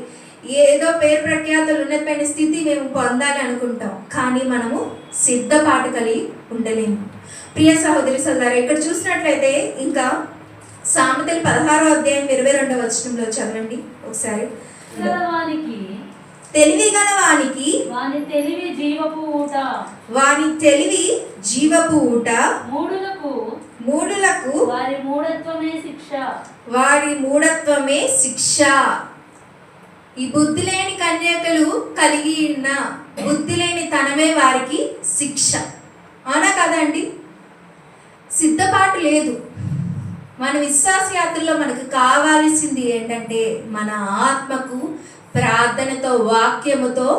ఏదో పేరు ప్రఖ్యాతులు ఉన్నతమైన స్థితి మేము పొందాలి అనుకుంటాం, కానీ మనము సిద్ధపాటు కలిగి ఉండలేము. ప్రియ సహోదరి సోదరా, ఇక్కడ చూసినట్లయితే ఇంకా సామెతలు 16వ అధ్యాయం 22వ వచనంలో చదవండి ఒకసారి. తెలివి గలవానికి వాని తెలివి జీవపు ఊట, మూఢులకు వారి మూఢత్వమే శిక్ష. ఈ బుద్ధి లేని కన్యకలు కలిగి ఉన్న బుద్ధి లేని తనమే వారికి శిక్ష. అవునా కదండి? సిద్ధపాటు లేదు. మన విశ్వాస యాత్రలో మనకు కావాల్సింది ఏంటంటే మన ఆత్మకు ప్రార్థనతో, వాక్యముతో,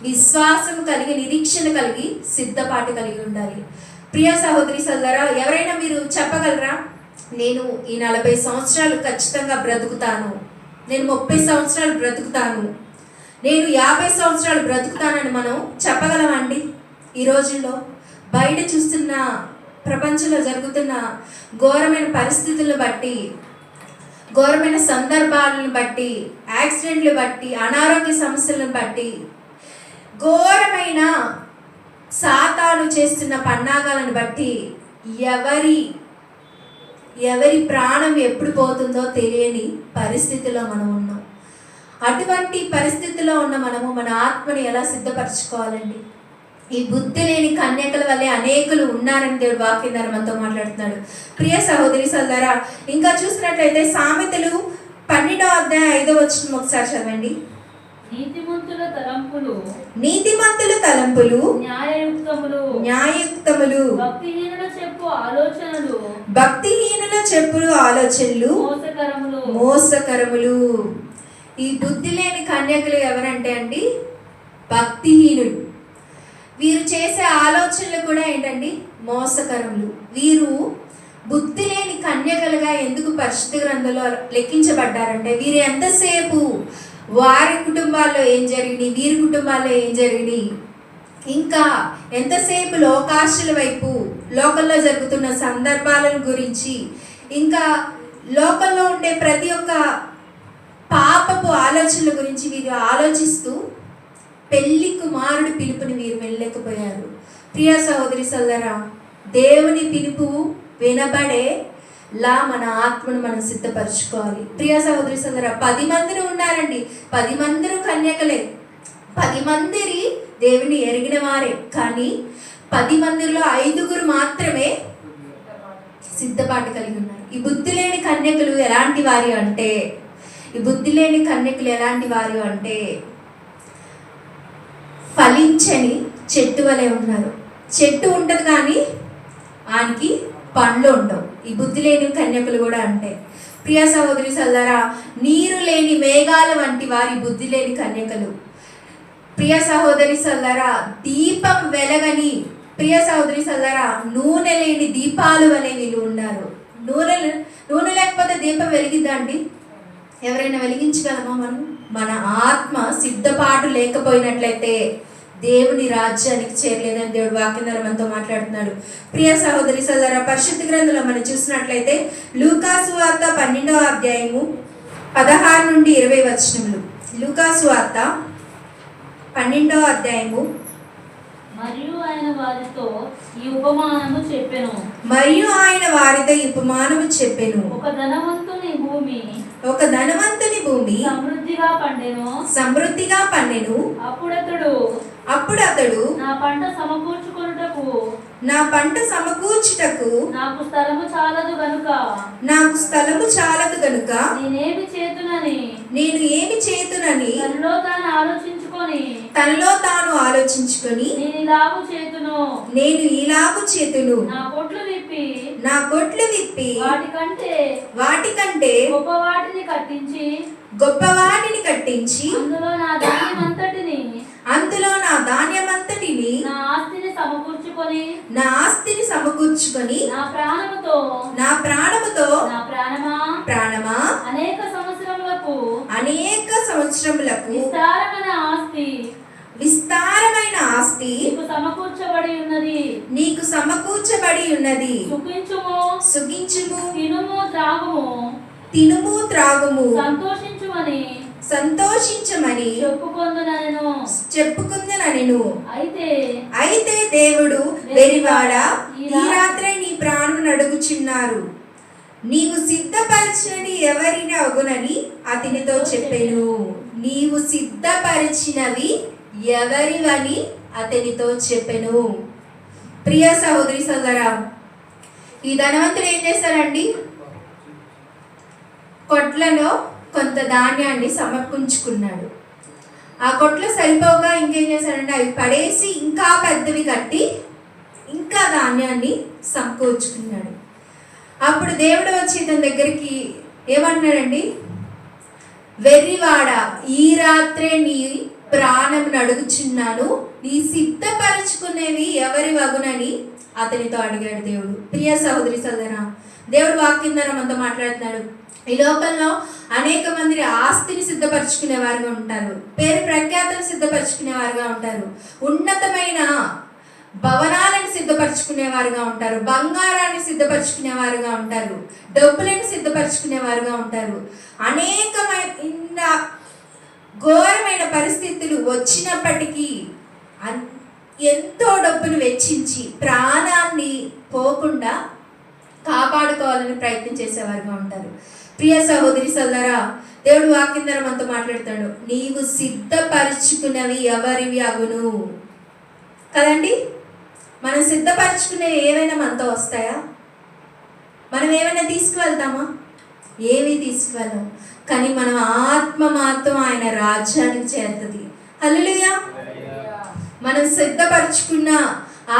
విశ్వాసం కలిగి, నిరీక్షణ కలిగి, సిద్ధపాటు కలిగి ఉండాలి. ప్రియ సహోదరి సోదరా, ఎవరైనా మీరు చెప్పగలరా, నేను ఈ 40 సంవత్సరాలు ఖచ్చితంగా బ్రతుకుతాను, నేను 30 సంవత్సరాలు బ్రతుకుతాను, నేను 50 సంవత్సరాలు బ్రతుకుతానని మనం చెప్పగలమండి? ఈ రోజుల్లో బయట చూస్తున్న, ప్రపంచంలో జరుగుతున్న ఘోరమైన పరిస్థితులను బట్టి, ఘోరమైన సందర్భాలను బట్టి, యాక్సిడెంట్లు బట్టి, అనారోగ్య సమస్యలను బట్టి, ఘోరమైన సాతాను చేస్తున్న పన్నాగాలను బట్టి ఎవరి ప్రాణం ఎప్పుడు పోతుందో తెలియని పరిస్థితిలో మనం ఉన్నాం. అటువంటి పరిస్థితిలో ఉన్న మనము మన ఆత్మని ఎలా సిద్ధపరచుకోవాలండి? ఈ బుద్ధి లేని కన్యకల వల్లే అనేకులు ఉన్నారని దేవుడు వాక్యం ద్వారా మనతో మాట్లాడుతున్నాడు. ప్రియ సహోదరి సోదరా, ఇంకా చూసినట్లయితే సామెతలు 12వ అధ్యాయం 5వ వచనం ఒకసారి చదవండి. నీతిమంతుల తలంపులు న్యాయయుక్తములు, భక్తిహీనుల చెప్పు ఆలోచనలు మోసకరములు. ఈ బుద్ధి లేని కన్యకులు ఎవరంటే అండి, భక్తిహీనులు. వీరు చేసే ఆలోచనలు కూడా ఏంటండి, మోసకరములు. వీరు బుద్ధి లేని కన్యకలుగా ఎందుకు పరిశుద్ధ గ్రంథంలో లెక్కించబడ్డారంటే, వీరు ఎంతసేపు వారి కుటుంబాల్లో ఏం జరిగినాయి, వీరి కుటుంబాల్లో ఏం జరిగినాయి, ఇంకా ఎంతసేపు లోకాశల వైపు, లోకంలో జరుగుతున్న సందర్భాలను గురించి, ఇంకా లోకంలో ఉండే ప్రతి ఒక్క పాపపు ఆలోచనల గురించి వీరు ఆలోచిస్తూ పెళ్లి కుమారుడి పిలుపుని వీరు వెళ్ళలేకపోయారు. ప్రియ సహోదరి సోదరా, దేవుని పిలుపు వినబడేలా మన ఆత్మను మనం సిద్ధపరచుకోవాలి. ప్రియ సహోదరి సోదరా, 10 మంది ఉన్నారండి, 10 మంది కన్యకలే, 10 మంది దేవుని ఎరిగిన వారే. కానీ 10 మందిలో 5 మాత్రమే సిద్ధపాటు కలిగి ఉన్నారు. ఈ బుద్ధి లేని కన్యకలు ఎలాంటి వారు అంటే ఫలించని చెట్టు వలె ఉన్నారు. చెట్టు ఉంటుంది కానీ ఆయనకి పండ్లు ఉండవు. ఈ బుద్ధి లేని కన్యకులు కూడా అంటే. ప్రియ సహోదరి సోదరా, నీరు లేని మేఘాల వంటి వారి బుద్ధి లేని కన్యకలు. ప్రియ సహోదరి సోదరా, దీపం వెలగని, ప్రియ సహోదరి సోదరా, నూనె లేని దీపాలు వలె వీళ్ళు ఉన్నారు. నూనె లేకపోతే దీపం వెలిగిద్దా అండి? ఎవరైనా వెలిగించగలమా? మన ఆత్మ సిద్ధపాటు లేకపోయినట్లయితే దేవుని రాజ్యానికి చేరలేదని దేవుడు వాక్యం ద్వారా మనతో మాట్లాడుతున్నాడు. ప్రియ సహోదరి సోదరా, పరిశుద్ధ గ్రంథంలో మనం చూసినట్లయితే లూకాసు వార్త 12వ అధ్యాయము 16 నుండి 20 వచనములు. లూకాసు వార్త 12వ అధ్యాయము. మరియు ఆయన వారితో ఈ ఉపమానము చెప్పెను. ఒక ధనవంతుని భూమి సమృద్ధిగా పండెను. అప్పుడు అతడు నా పంట సమకూర్చుటకు నాకు స్థలము చాలదు గనుక నేను ఏమి చేతునని తనలో తాను ఆలోచించుకొని నేను ఇలాగు చేతును, నా కొట్లు విప్పి వాటికంటే గొప్ప వాటిని కట్టించి అందులో నా ధాన్యమంతటిని నా ఆస్తిని సమకూర్చుకొని నా ప్రాణముతో ప్రాణమా అనేక సంవత్సరములకు విస్తారమైన ఆస్తి నీకు సమకూర్చబడి ఉన్నది. సుఖించుము, తినుము త్రాగుము, సంతోషించమని చెప్పుకుందునెను. అయితే దేవుడు, వెరివాడా, ఈ రాత్రి నీ ప్రాణం అడుగుచున్నారు, నీవు సిద్ధపరిచినది ఎవరిని అగునని అతనితో చెప్పెను. నీవు సిద్ధపరిచినవి ఎవరివని అతనితో చెప్పెను. ప్రియ సహోదరి సోదరా, ఈ ధనవంతుడు ఏం చేశారండి? కొట్లలో కొంత ధాన్యాన్ని సమర్పించుకున్నాడు. ఆ కొట్లు సరిపోగా ఇంకేం చేశాడంటే అవి పడేసి ఇంకా పెద్దవి కట్టి ఇంకా ధాన్యాన్ని సమకూర్చుకున్నాడు. అప్పుడు దేవుడు వచ్చి ఇతని దగ్గరికి ఏమంటున్నాడండి? వెర్రివాడ, ఈ రాత్రే నీ ప్రాణం అడుగుచున్నాను, నీ సిద్ధపరచుకునేవి ఎవరి వగునని అతనితో అడిగాడు దేవుడు. ప్రియ సహోదరి సోదరా, దేవుడు వాక్యం ద్వారా మనతో మాట్లాడుతున్నాడు. ఈ లోకంలో అనేక మంది ఆస్తిని సిద్ధపరచుకునే వారుగా ఉంటారు, పేరు ప్రఖ్యాతలు సిద్ధపరచుకునే వారుగా ఉంటారు, ఉన్నతమైన భవనాలను సిద్ధపరచుకునే వారుగా ఉంటారు, బంగారాన్ని సిద్ధపరచుకునే వారుగా ఉంటారు, డబ్బులను సిద్ధపరచుకునే వారుగా ఉంటారు. అనేకమైన ఘోరమైన పరిస్థితులు వచ్చినప్పటికీ ఎంతో డబ్బును వెచ్చించి ప్రాణాన్ని పోకుండా కాపాడుకోవాలని ప్రయత్నం చేసేవారుగా ఉంటారు. ప్రియ సహోదరి సోదరా, దేవుడు వాక్యం ద్వారా మనతో మాట్లాడతాడు. నీవు సిద్ధపరచుకున్నవి ఎవరివి అగును కదండి. మనం సిద్ధపరచుకునేవి ఏవైనా మనతో వస్తాయా? మనం ఏమైనా తీసుకువెళ్తామా? ఏవి తీసుకువెళ్ళం. కానీ మనం ఆత్మ మాత్రం ఆయన రాజ్యానికి చేరుతుంది. హల్లెలూయా. మనం సిద్ధపరచుకున్న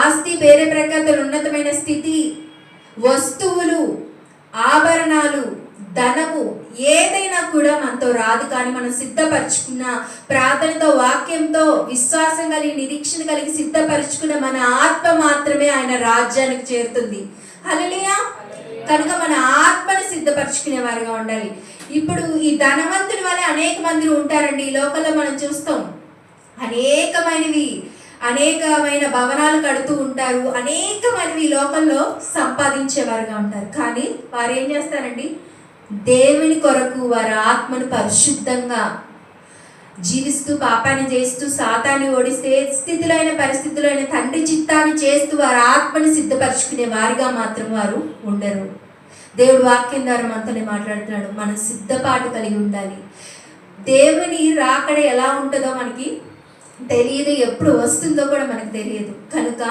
ఆస్తి, పేరు ప్రఖ్యాతులు, ఉన్నతమైన స్థితి, వస్తువులు, ఆభరణాలు, ధనము ఏదైనా కూడా మనతో రాదు. కానీ మనం సిద్ధపరచుకున్న ప్రార్థనతో, వాక్యంతో, విశ్వాసం కలిగి, నిరీక్షణ కలిగి సిద్ధపరచుకున్న మన ఆత్మ మాత్రమే ఆయన రాజ్యానికి చేరుతుంది. హల్లెలూయా. కనుక మన ఆత్మను సిద్ధపరచుకునే వారుగా ఉండాలి. ఇప్పుడు ఈ ధనవంతుల వల్ల అనేక మంది ఉంటారండి ఈ లోకంలో. మనం చూస్తాం, అనేకమైన భవనాలు కడుతూ ఉంటారు, అనేకమైనవి ఈ లోకంలో సంపాదించేవారుగా ఉంటారు. కానీ వారు ఏం చేస్తారండి? దేవుని కొరకు వారి ఆత్మను పరిశుద్ధంగా జీవిస్తూ, పాపాన్ని చేస్తూ, సాతాన్ని ఓడిస్తే, స్థితిలో అయిన పరిస్థితుల్లో అయిన తండ్రి చిత్తాన్ని చేస్తూ వారి ఆత్మను సిద్ధపరచుకునే వారిగా మాత్రం వారు ఉండరు. దేవుడు వాక్యం ద్వారా మనతోనే మాట్లాడుతున్నాడు. మనం సిద్ధపాటు కలిగి ఉండాలి. దేవుని రాకడ ఎలా ఉంటుందో మనకి తెలియదు, ఎప్పుడు వస్తుందో కూడా మనకు తెలియదు. కనుక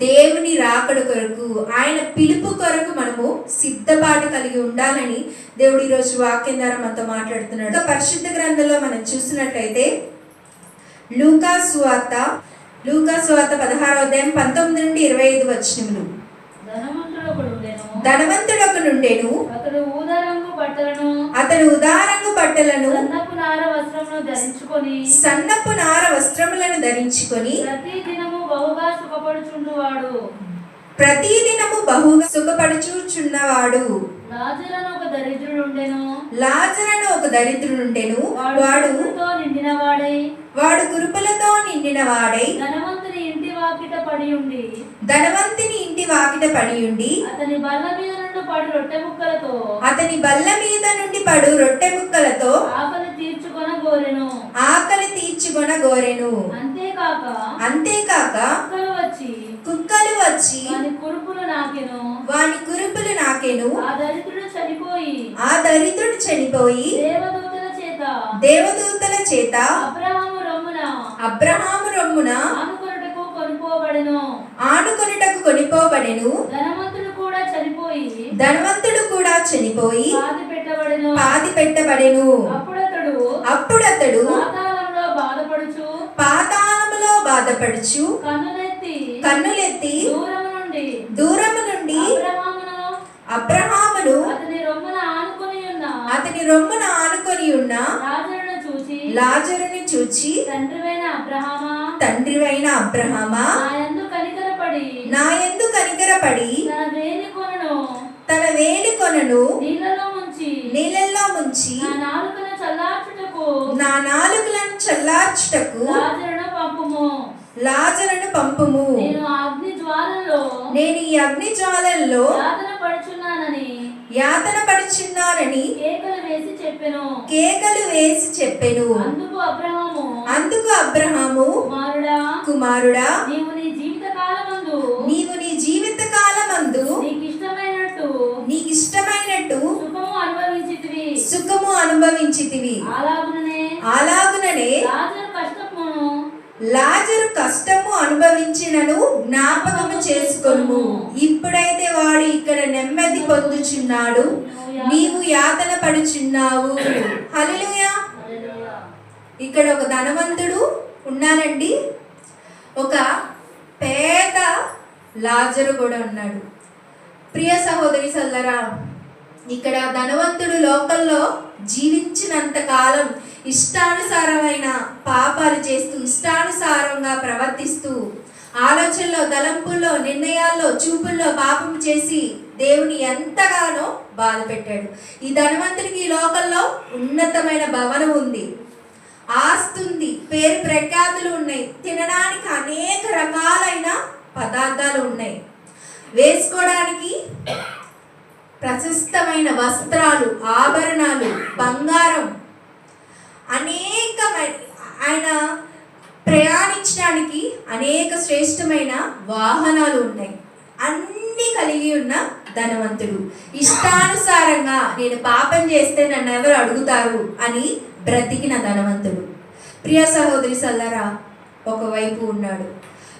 దేవుని రాకడ కొరకు, ఆయన పిలుపు కొరకు మనము సిద్ధపాటు కలిగి ఉండాలని దేవుడు ఈరోజు వాక్యం ద్వారా మనతో మాట్లాడుతున్నాడు. పరిశుద్ధ గ్రంథంలో మనం చూసినట్లయితే లూకా సువార్త 16వ అధ్యాయం 19 నుండి 25 వచనములు. ధనవంతుడు ఒకడుండెను, అతడు ఉదారంగు బట్టలను సన్నపు నార వస్త్రములను ధరించుకొని ప్రతిదినము బహుగా సుఖపడుచుచున్నవాడు. లాజరును ఒక దరిద్రుడుండెను, వాడు కురుపులతో నిండిన వాడై ధనవంతుని ఇంటి వాకిట పడి ఉండి అతని బల్ల మీద నుండి పడు రొట్టె ముక్కలతో ఆకలి తీర్చుకొనగోరెను. అంతేకాక కుక్కలు వచ్చి వాని కురుపులు నాకెను. ఆ దరిద్రుడు చనిపోయి దేవదూతల చేత అబ్రహాము రొమ్మున ఆనుకొనుటకు కొనిపోబడెను. ధనవంతుడు కూడా చనిపోయి పాతి పెట్టబడెను. అప్పుడతడు పాతాళములో బాధపడుచు కన్నులెత్తి దూరము నుండి అబ్రహామును అతని రొమ్మున ఆనుకొని ఉన్న లాజరుని చూచి తండ్రివైన అబ్రహామా, నా యందు కనికరపడి తన వేలి కొనను నీళ్ళల్లో ముంచి నా నాలుకలను చల్లార్చుటకు లాజరును పంపుము. నేను ఈ అగ్ని జ్వాలల్లో యాతన పడుచున్నానని కేకలు వేసి చెప్పెను. అందుకు అబ్రహాము, కుమారుడా, నీవు నీ జీవిత కాలమందు నీకిష్టమైనట్టు సుఖము అనుభవించితివి. అలాగుననే లాజరు కష్టము అనుభవించినను జ్ఞాపకము చేసుకొనుము. ఇప్పుడైతే వాడు ఇక్కడ నెమ్మది పొందుచున్నాడు, నీవు యాతన పడుచున్నావు. హల్లెలూయా. ఇక్కడ ఒక ధనవంతుడు ఉన్నానండి, ఒక పేద లాజరు కూడా ఉన్నాడు. ప్రియ సహోదరి సోదరా, ఇక్కడ ధనవంతుడు లోకంలో జీవించినంత కాలం ఇష్టానుసారమైన పాపాలు చేస్తూ ఇష్టానుసారంగా ప్రవర్తిస్తూ ఆలోచనలో, తలంపుల్లో, నిర్ణయాల్లో, చూపుల్లో పాపం చేసి దేవుని ఎంతగానో బాధ పెట్టాడు. ఈ ధనవంతుడికి ఈ లోకంలో ఉన్నతమైన భవనం ఉంది, ఆస్తి ఉంది, పేరు ప్రఖ్యాతులు ఉన్నాయి, తినడానికి అనేక రకాలైన పదార్థాలు ఉన్నాయి, వేసుకోవడానికి ప్రశస్తమైన వస్త్రాలు, ఆభరణాలు, బంగారం, అనేకమైన ఆయన ప్రయాణించడానికి అనేక శ్రేష్టమైన వాహనాలు ఉన్నాయి. అన్నీ కలిగి ఉన్న ధనవంతుడు ఇష్టానుసారంగా నేను పాపం చేస్తే నన్ను ఎవరు అడుగుతారు అని బ్రతికిన ధనవంతుడు. ప్రియ సహోదరి సల్లరా, ఒకవైపు ఉన్నాడు.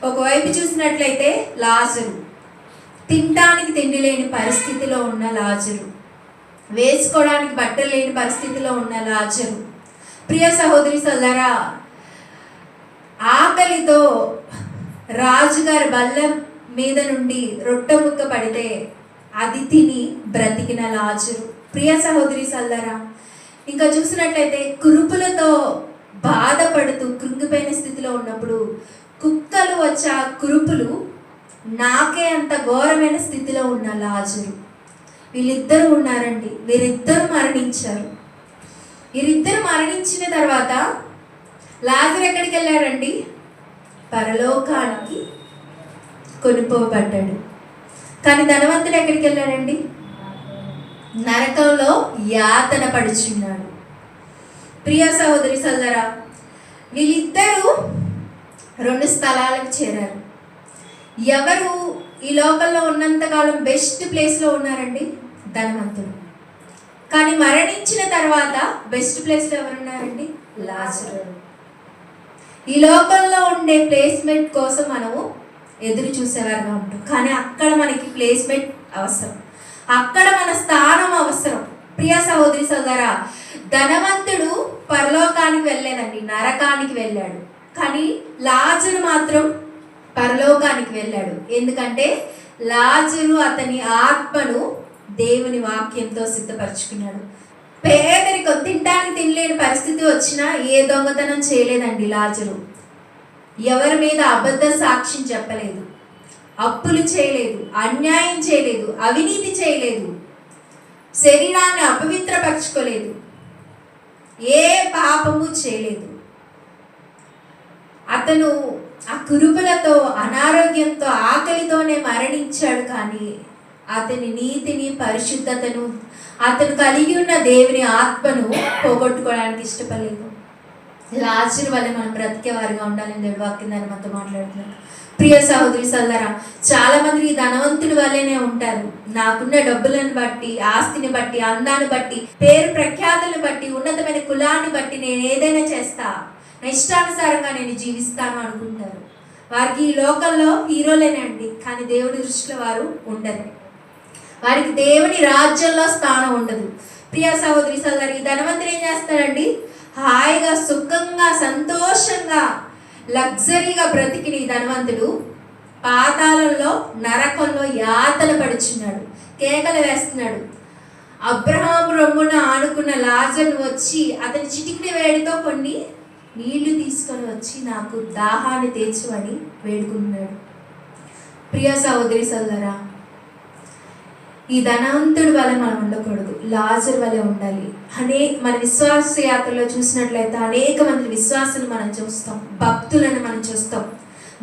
ఒకవైపు చూసినట్లయితే లాజరు, తినడానికి తిండి లేని పరిస్థితిలో ఉన్న లాజరు, వేసుకోవడానికి బట్టలు లేని పరిస్థితిలో ఉన్న లాజరు. ప్రియ సహోదరి సల్లరా, ఆకలితో రాజుగారి బల్ల మీద నుండి రొట్టె ముక్క పడితే అది తిని బ్రతికిన లాజరు. ప్రియ సహోదరి సల్లరా, ఇంకా చూసినట్లయితే కురుపులతో బాధపడుతూ కృంగిపోయిన స్థితిలో ఉన్నప్పుడు కుక్కలు వచ్చా కురుపులు నాకే అంత ఘోరమైన స్థితిలో ఉన్న లాజరు. వీళ్ళిద్దరూ ఉన్నారండి. వీరిద్దరు మరణించారు. వీరిద్దరు మరణించిన తర్వాత లాజరు ఎక్కడికి వెళ్ళారండి? పరలోకానికి కొనుక్కోబడ్డాడు. కానీ ధనవంతుడు ఎక్కడికి వెళ్ళాడండి? నరకంలో యాతన పడుచున్నాడు. ప్రియ సహోదరి సల్లరా, వీళ్ళిద్దరూ 2 స్థలాలకు చేరారు. ఎవరు ఈ లోకంలో ఉన్నంతకాలం బెస్ట్ ప్లేస్లో ఉన్నారండి? ధనవంతుడు. కానీ మరణించిన తర్వాత బెస్ట్ ప్లేస్లో ఎవరున్నారండి? లాజరు. ఈ లోకంలో ఉండే ప్లేస్మెంట్ కోసం మనము ఎదురు చూసేవారుగా ఉంటాం. కానీ అక్కడ మనకి ప్లేస్మెంట్ అవసరం, అక్కడ మన స్థానం అవసరం. ప్రియ సహోదరి సోదరా, ధనవంతుడు పరలోకానికి వెళ్ళలేదండి, నరకానికి వెళ్ళాడు. కానీ లాజరు మాత్రం పరలోకానికి వెళ్ళాడు. ఎందుకంటే లాజరు అతని ఆత్మను దేవుని వాక్యంతో సిద్ధపరచుకున్నాడు. పేదరికం, తినడానికి తినలేని పరిస్థితి వచ్చినా ఏ దొంగతనం చేయలేదండి లాజరు. ఎవరి మీద అబద్ధ సాక్ష్యం చెప్పలేదు, అప్పులు చేయలేదు, అన్యాయం చేయలేదు, అవినీతి చేయలేదు, శరీరాన్ని అపవిత్రపరచుకోలేదు, ఏ పాపము చేయలేదు. అతను ఆ కురుపులతో, అనారోగ్యంతో, ఆకలితోనే మరణించాడు. కానీ అతని నీతిని, పరిశుద్ధతను, అతను కలిగి ఉన్న దేవుని ఆత్మను పోగొట్టుకోవడానికి ఇష్టపడలేదు. లాజరు వల్ల మనం బ్రతికే వారిగా ఉండాలని దేవుడు వాక్యం దాన్ని మనతో మాట్లాడుతున్నాడు. ప్రియ సహోదరి సోదరా, చాలా మంది ఈ ధనవంతుడి వల్లనే ఉంటారు. నాకున్న డబ్బులను బట్టి, ఆస్తిని బట్టి, అందాన్ని బట్టి, పేరు ప్రఖ్యాతులను బట్టి, ఉన్నతమైన కులాన్ని బట్టి నేను ఏదైనా చేస్తా, నా ఇష్టానుసారంగా నేను జీవిస్తాను అనుకుంటారు. వారికి ఈ లోకంలో హీరోలేనండి, కానీ దేవుడి దృష్టిలో వారు ఉండరు. వారికి దేవుని రాజ్యంలో స్థానం ఉండదు. ప్రియ సహోదరి సోదరి, ఈ ధనవంతుడు ఏం చేస్తాడండి? హాయిగా, సుఖంగా, సంతోషంగా, లగ్జరీగా బ్రతికిన ఈ ధనవంతుడు పాతాళంలో, నరకంలో యాతన పడుచున్నాడు, కేకలు వేస్తున్నాడు. అబ్రహాము రొమ్మున ఆనుకున్న లాజరును వచ్చి అతని చిటికిన వేడితో కొన్ని నీళ్లు తీసుకొని వచ్చి నాకు దాహాన్ని తీర్చమని వేడుకుంటున్నాడు. ప్రియ సహోదరి సోదరా, ఈ ధనవంతుడి వల్ల మనం ఉండకూడదు, లాజరు వల్ల ఉండాలి. మన విశ్వాస యాత్రలో చూసినట్లయితే అనేక మంది విశ్వాసులు మనం చూస్తాం, భక్తులను మనం చూస్తాం,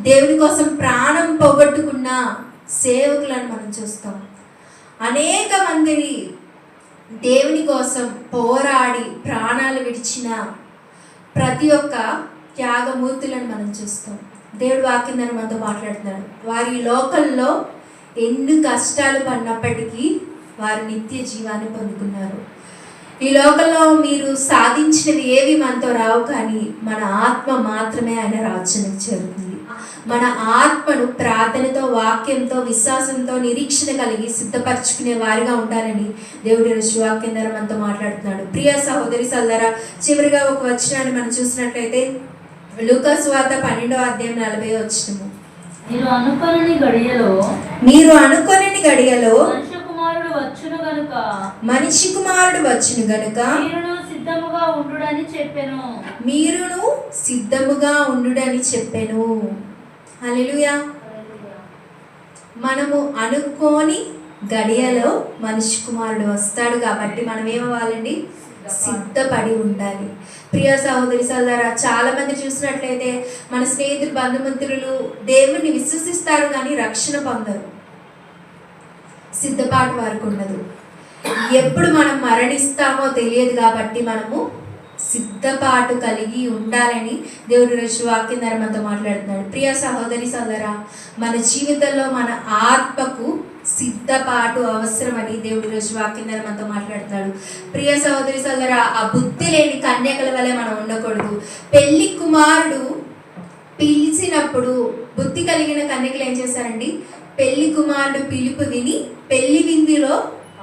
దేవుని కోసం ప్రాణం పోగొట్టుకున్న సేవకులను మనం చూస్తాం. అనేక మందిని దేవుని కోసం పోరాడి ప్రాణాలు విడిచిన ప్రతి ఒక్క త్యాగమూర్తులను మనం చూస్తాం. దేవుడు వాక్యం ద్వారా మనతో మాట్లాడుతున్నాడు. వారి లోకంలో ఎన్ని కష్టాలు పడినప్పటికీ వారు నిత్య జీవాన్ని పొందుకున్నారు. ఈ లోకంలో మీరు సాధించినవి ఏవి మనతో రావు, కానీ మన ఆత్మ మాత్రమే ఆయన రాజ్యానికి చేరుతుంది. మన ఆత్మను ప్రార్థనతో, వాక్యంతో, విశ్వాసంతో, నిరీక్షణ కలిగి సిద్ధపరచుకునే వారిగా ఉండాలని దేవుడి రోజు వాక్యం ద్వారా మనతో మాట్లాడుతున్నాడు. ప్రియ సహోదరి సోదరా, చివరిగా ఒక వచనాన్ని మనం చూసినట్లయితే లూకా సువార్త 12వ అధ్యాయం 40వ వచనము. మీరు అనుకొనని గడియలో మనుష్య కుమారుడు వచ్చును గనుక మనిషి కుమారుడు వచ్చును గనుక మీరును సిద్ధముగా ఉండుడని చెప్పెను. మీరును సిద్ధముగా ఉండుడని చెప్పెను. హల్లెలూయా. మనము అనుకోని గడియలో మనిషి కుమారుడు వస్తాడు కాబట్టి మనం ఏమవ్వాలండి? సిద్ధపడి ఉండాలి. ప్రియ సహోదరి సోదరా, చాలా మంది చూసినట్లయితే మన స్నేహితులు బంధుమిత్రులు దేవుణ్ణి విశ్వసిస్తారు కానీ రక్షణ పొందరు. సిద్ధపాటు వారికి ఉండదు. ఎప్పుడు మనం మరణిస్తామో తెలియదు కాబట్టి మనము సిద్ధపాటు కలిగి ఉండాలని దేవుడు రోజు వాక్యం ద్వారా మనతో మాట్లాడుతున్నాడు. ప్రియ సహోదరి సోదరా, మన జీవితంలో మన ఆత్మకు సిద్ధపాటు అవసరమని దేవుడు రోజు వాక్యం ద్వారా మనతో మాట్లాడుతున్నాడు. ప్రియ సహోదరి సోదరా, ఆ బుద్ధి లేని కన్యకల వలె మనం ఉండకూడదు. పెళ్లి కుమారుడు పిలిచినప్పుడు బుద్ధి కలిగిన కన్యకలు ఏం చేశారండి? పెళ్లి కుమారుడు పిలుపు విని పెళ్లి విందులో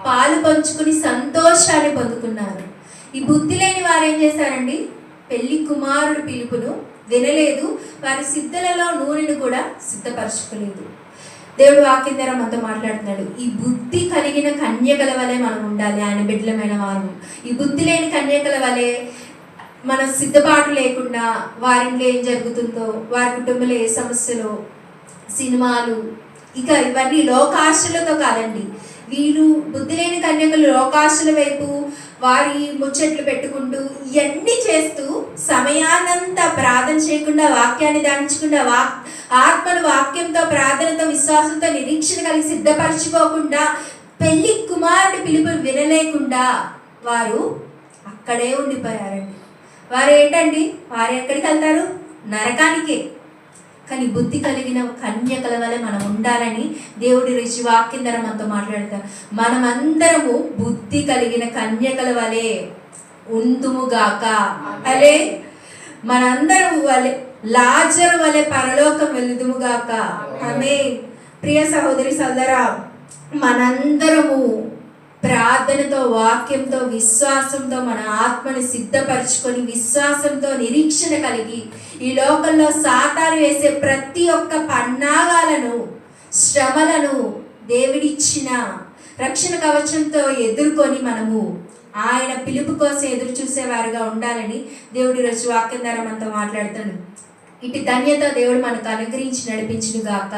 పాలు పంచుకుని సంతోషాన్ని పొందుకున్నారు. ఈ బుద్ధి లేని వారు ఏం చేశారండి? పెళ్లి కుమారుడు పిలుపును వినలేదు, వారి సిద్ధలలో నూనెను కూడా సిద్ధపరచుకోలేదు. దేవుడు వాక్యం ద్వారా మనతో మాట్లాడుతున్నాడు. ఈ బుద్ధి కలిగిన కన్యకల వలె మనం ఉండాలి, ఆయన బిడ్డలమైన వారు. ఈ బుద్ధి లేని కన్యకల వలె మన సిద్ధపాటు లేకుండా వారింట్లో ఏం జరుగుతుందో, వారి కుటుంబంలో ఏ సమస్యలో, సినిమాలు, ఇక ఇవన్నీ లోకాశలతో కాదండి. వీళ్ళు బుద్ధి లేని కన్యకలు లోకాశల వైపు వారి ముచ్చట్లు పెట్టుకుంటూ ఇవన్నీ చేస్తూ సమయానంతా ప్రార్థన చేయకుండా, వాక్యాన్ని ధ్యానించకుండా, ఆత్మను వాక్యంతో, ప్రార్థనతో, విశ్వాసంతో, నిరీక్షణ కలిగి సిద్ధపరచుకోకుండా, పెళ్లి కుమారుడి పిలుపు వినలేకుండా వారు అక్కడే ఉండిపోయారండి. వారు ఏంటండి? వారు ఎక్కడికి వెళ్తారు? నరకానికే. కానీ బుద్ధి కలిగిన కన్యకల వలె మనం ఉండాలని దేవుడి రుచి వాక్యం ద్వారా మనతో మాట్లాడతారు. మనమందరము బుద్ధి కలిగిన కన్యకల వలె ఉందుముగాక. అలే మనందరము వలె లాజరు వలె పరలోకం వెళుదుముగాక. ఆమె. ప్రియ సహోదరి సోదరా, మనందరము ప్రార్థనతో, వాక్యంతో, విశ్వాసంతో మన ఆత్మని సిద్ధపరచుకొని, విశ్వాసంతో నిరీక్షణ కలిగి ఈ లోకంలో సాతాను వేసే ప్రతి ఒక్క పన్నాగాలను, శ్రమలను దేవుడిచ్చిన రక్షణ కవచంతో ఎదుర్కొని మనము ఆయన పిలుపు కోసం ఎదురు చూసేవారుగా ఉండాలని దేవుడి రోజు వాక్యం ద్వారా మనతో మాట్లాడుతాడు. ఇటు ధన్యత దేవుడు మనకు అనుగ్రహించి నడిపించును గాక.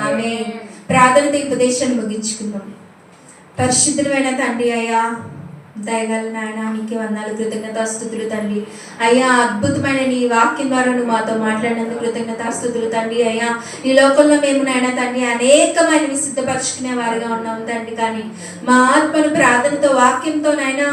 ఆమె. ప్రార్థనతో ఈ ఉపదేశాన్ని ముగించుకుందాం. పరిశుద్ధమైన తండ్రి, అయ్యా దయగల నాయన, నీకే వందనాలు, కృతజ్ఞతాస్తుతులు తండ్రి. అయ్యా, అద్భుతమైన నీ వాక్యం ద్వారా నువ్వు మాతో మాట్లాడినందుకు కృతజ్ఞతాస్తుతులు తండ్రి. అయ్యా, ఈ లోకంలో మేము నాయన తండ్రి అనేకమైనవి సిద్ధపరచుకునే వారుగా ఉన్నాం తండ్రి. కానీ మా ఆత్మను ప్రార్థనతో, వాక్యంతో నాయన,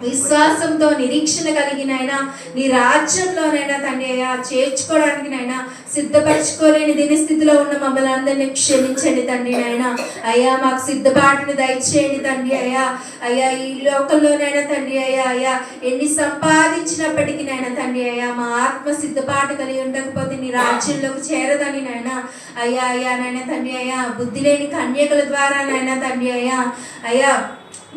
విశ్వాసంతో, నిరీక్షణ కలిగినైనా నీ రాజ్యంలోనైనా తండ్రి అయ్యా చేర్చుకోవడానికి నైనా సిద్ధపరచుకోలేని దినస్థితిలో ఉన్న మమ్మల్ని అందరినీ క్షమించండి తండ్రి నాయన. అయ్యా, మాకు సిద్ధపాటును దయచేయండి తండ్రి. అయ్యా అయ్యా ఈ లోకంలోనైనా తండ్రి అయ్యా ఎన్ని సంపాదించినప్పటికీ నైనా తండ్రి అయ్యా మా ఆత్మ సిద్ధపాటు కలిగి ఉండకపోతే నీ రాజ్యంలోకి చేరదని నాయన. అయ్యా నాయన తండ్రి అయ్యా, బుద్ధి లేని కన్యకల ద్వారా నాయన తండ్రి అయ్యా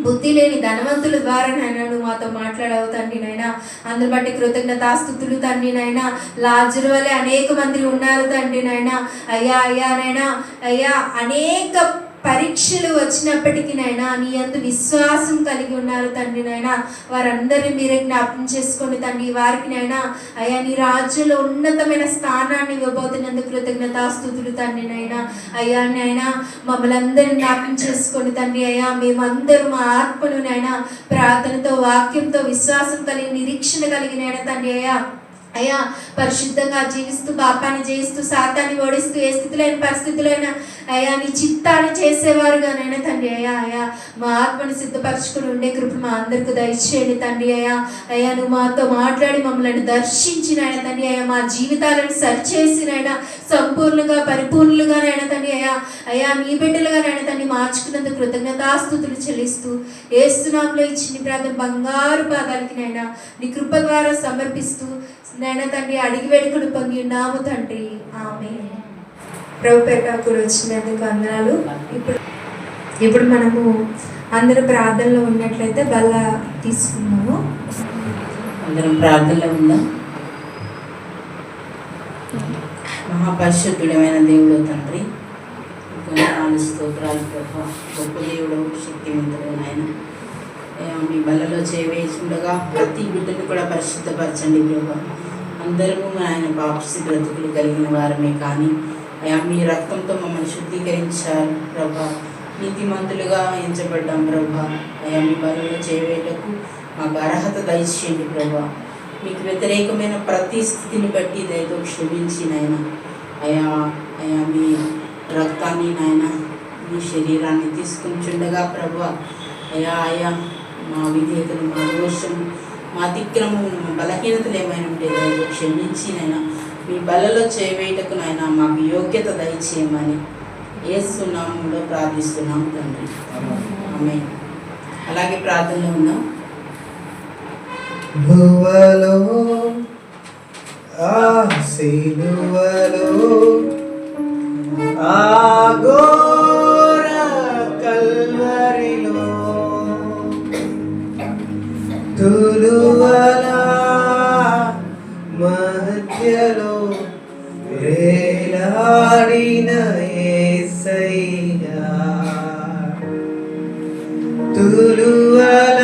బుద్ధి లేని ధనవంతుల ద్వారా నాయన నువ్వు మాతో మాట్లాడవు తండ్రి నాయన. అందరి బట్టి కృతజ్ఞతాస్తుతులు తండ్రి నాయన. లాజరు వలె అనేక మంది ఉన్నారు తండ్రి నాయన. అయ్యా అనేక పరీక్షలు వచ్చినప్పటికీ నైనా నీ యందు విశ్వాసం కలిగి ఉన్నారు తండ్రి నాయన. వారందరినీ మీరే జ్ఞాపకం చేసుకోండి తండ్రి. వారికి నైనా అయ్యా నీ రాజ్యంలో ఉన్నతమైన స్థానాన్ని ఇవ్వబోతున్నందుకు కృతజ్ఞతాస్తుతులు తండ్రి నాయన. అయ్యా నాయన మమ్మల్ని అందరినీ జ్ఞాపకం చేసుకోండి తండ్రి. అయ్యా మేమందరూ మా ఆత్మను నైనా ప్రార్థనతో, వాక్యంతో, విశ్వాసం కలిగి, నిరీక్షణ కలిగినైనా తండ్రి అయ్యా పరిశుద్ధంగా జీవిస్తూ, పాపాన్ని జయిస్తూ, సాతాన్ని ఓడిస్తూ, ఏ స్థితిలో అయిన పరిస్థితుల్లో అయినా అయ్యా నీ చిత్తాన్ని చేసేవారుగానైనా తండ్రి అయ్యా మా ఆత్మని సిద్ధపరచుకుని ఉండే కృప మా అందరికీ దయచేయండి తండ్రి. అయ్యా నువ్వు మాతో మాట్లాడి మమ్మల్ని దర్శించినైనా తండ్రి అయ్యా మా జీవితాలను సరిచేసినైనా సంపూర్ణంగా, పరిపూర్ణులుగానైనా తండ్రి అయ్యా నీ బిడ్డలుగానైనా తండ్రి మార్చుకున్నందుకు కృతజ్ఞతాస్తుతులు చెల్లిస్తూ యేసునామములో ఇచ్చిన ప్రార్థన బంగారు పాదాలకి నైనా నీ కృప ద్వారా సమర్పిస్తూ నైనా తండ్రి అడిగి వేడుకలు పొంది ఉన్నాము తండ్రి. ఆమేన్. ప్రభు పేట కూడా వచ్చినందుకు వందనాలు. ఇప్పుడు మనము అందరూ ప్రార్థనలో ఉన్నట్లయితే బల్ల తీసుకున్నాము. అందరం ప్రార్థనలో ఉందాం. మహాపరిశుద్ధుడమైన దేవుడు తండ్రి, వందనాలు స్తోత్రాలు ప్రభా. గొప్ప దేవుడు, శక్తివంతుడు నాయన. అయ్యా మీ బలలో చేవేసి ఉండగా ప్రతి బిడ్డను కూడా పరిశుద్ధపరచండి ప్రభా. అందరము ఆయన పాపస్థితి బ్రతుకులు కలిగిన వారమే కానీ అయ్యా మీ రక్తంతో మమ్మల్ని శుద్ధీకరించారు ప్రభా. నీతిమంతులుగా ఎంచబడ్డాం ప్రభా. అయ్యా మీ బలలో చేవేటకు మాకు అర్హత దయచేయండి ప్రభా. మీకు వ్యతిరేకమైన ప్రతి స్థితిని బట్టి దయతో క్షమించి నాయన అయా అయా మీ రక్తాన్ని నాయన మీ శరీరాన్ని తీసుకుంటుండగా ప్రభా అయా అయా మా విధేయతలు, మా దోషము, మా అతిక్రమము, మా బలహీనతలు ఏమైనా ఉంటే దయతో క్షమించి నాయన మీ బలలో చేయవేయటకు నాయన మాకు యోగ్యత దయచేయమని యేసు నామములో ప్రార్థిస్తున్నాం తండ్రి. ఆమేన్. అలాగే ప్రార్థనలో ఉన్నాం. భువలో ఆ సిలువలో ఆ ఘోర కల్వరిలో తులువల మధ్యలో వేలాడిన యేసయ్యా తులువల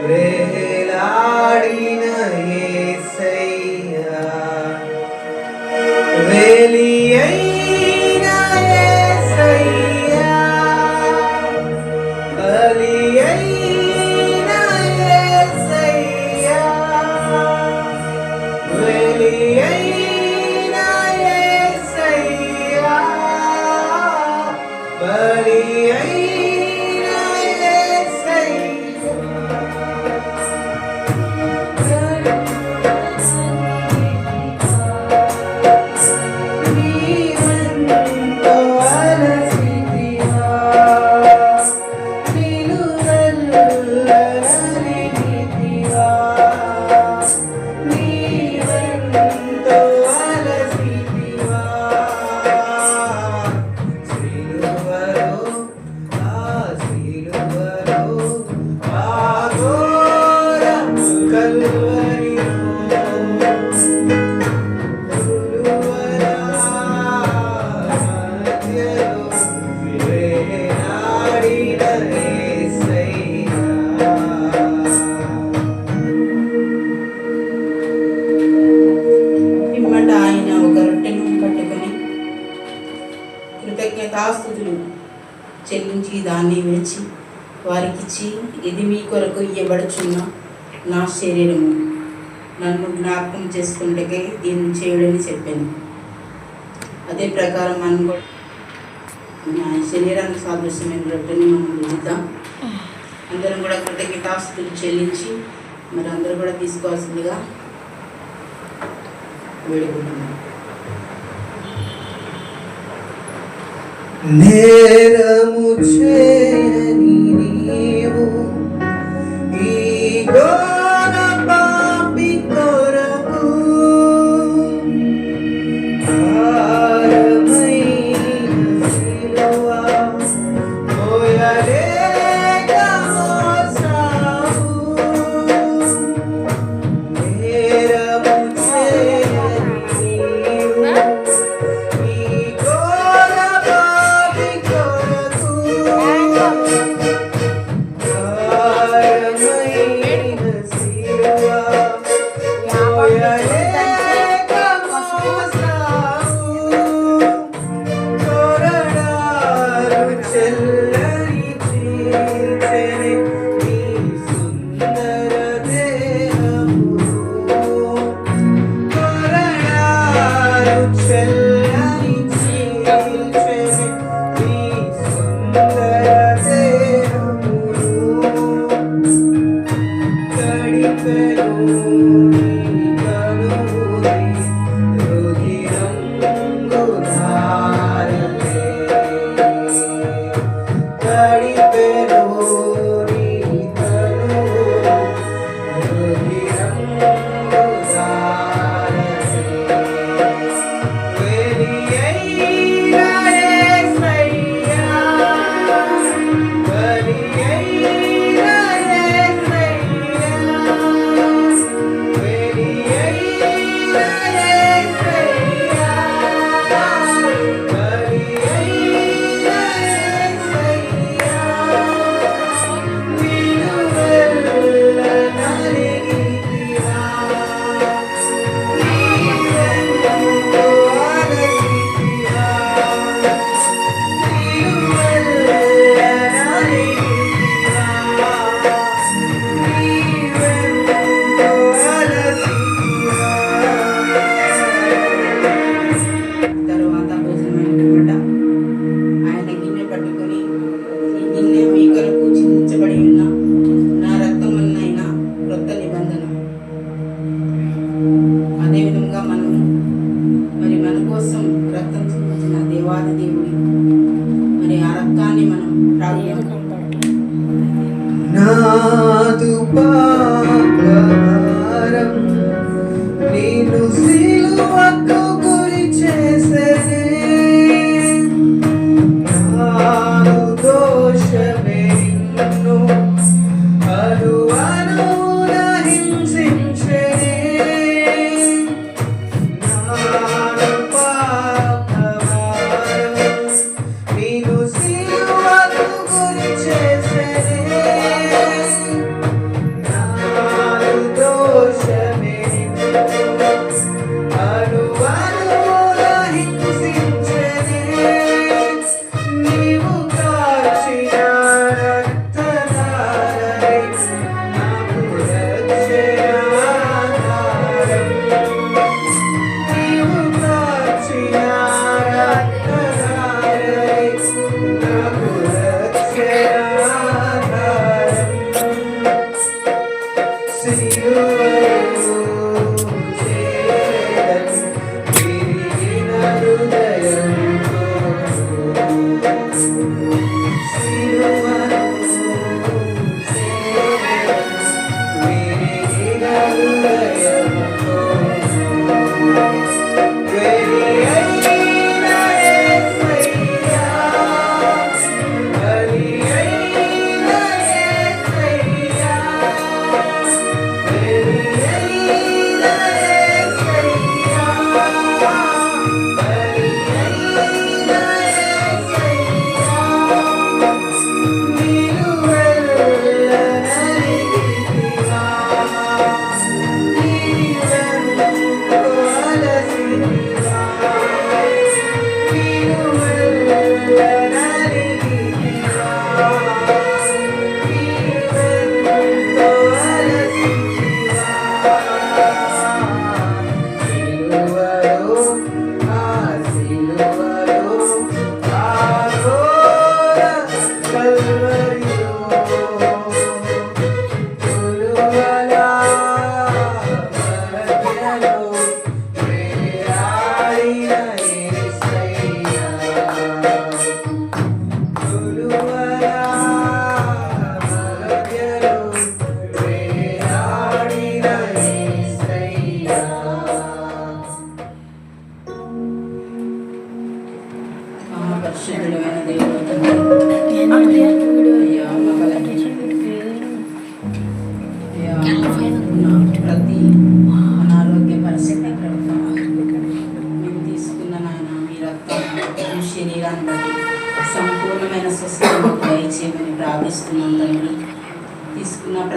వేలాడిన యేసయ్యా వెలియైన యేసయ్యా బలియైన యేసయ్యా వెలియైన యేసయ్యా బలియైన కృతజ్ఞతాస్తుతులు చెల్లించి దాన్ని విడిచి వారికిచ్చి, ఇది మీ కొరకు ఇయ్యబడుచున్న నా శరీరము, నన్ను జ్ఞాపకం చేసుకుంటే దీన్ని చేయడని చెప్పాను. అదే ప్రకారం మనం కూడా నా శరీరానికి సాదృశ్యమైన రొట్టెని మనం విడుద్దాం. అందరం కూడా కృతజ్ఞతాస్తుతులు చెల్లించి మరి అందరూ కూడా తీసుకోవాల్సిందిగా వేడుకుంటున్నాం. నేరము చేయని నీవు ఈ ఘోర పాపి కొరకు భారమైన సిలువ మోయలేక మోసావు. నేరము చేయని నీవు ఈ ఘోర పాపి కొరకు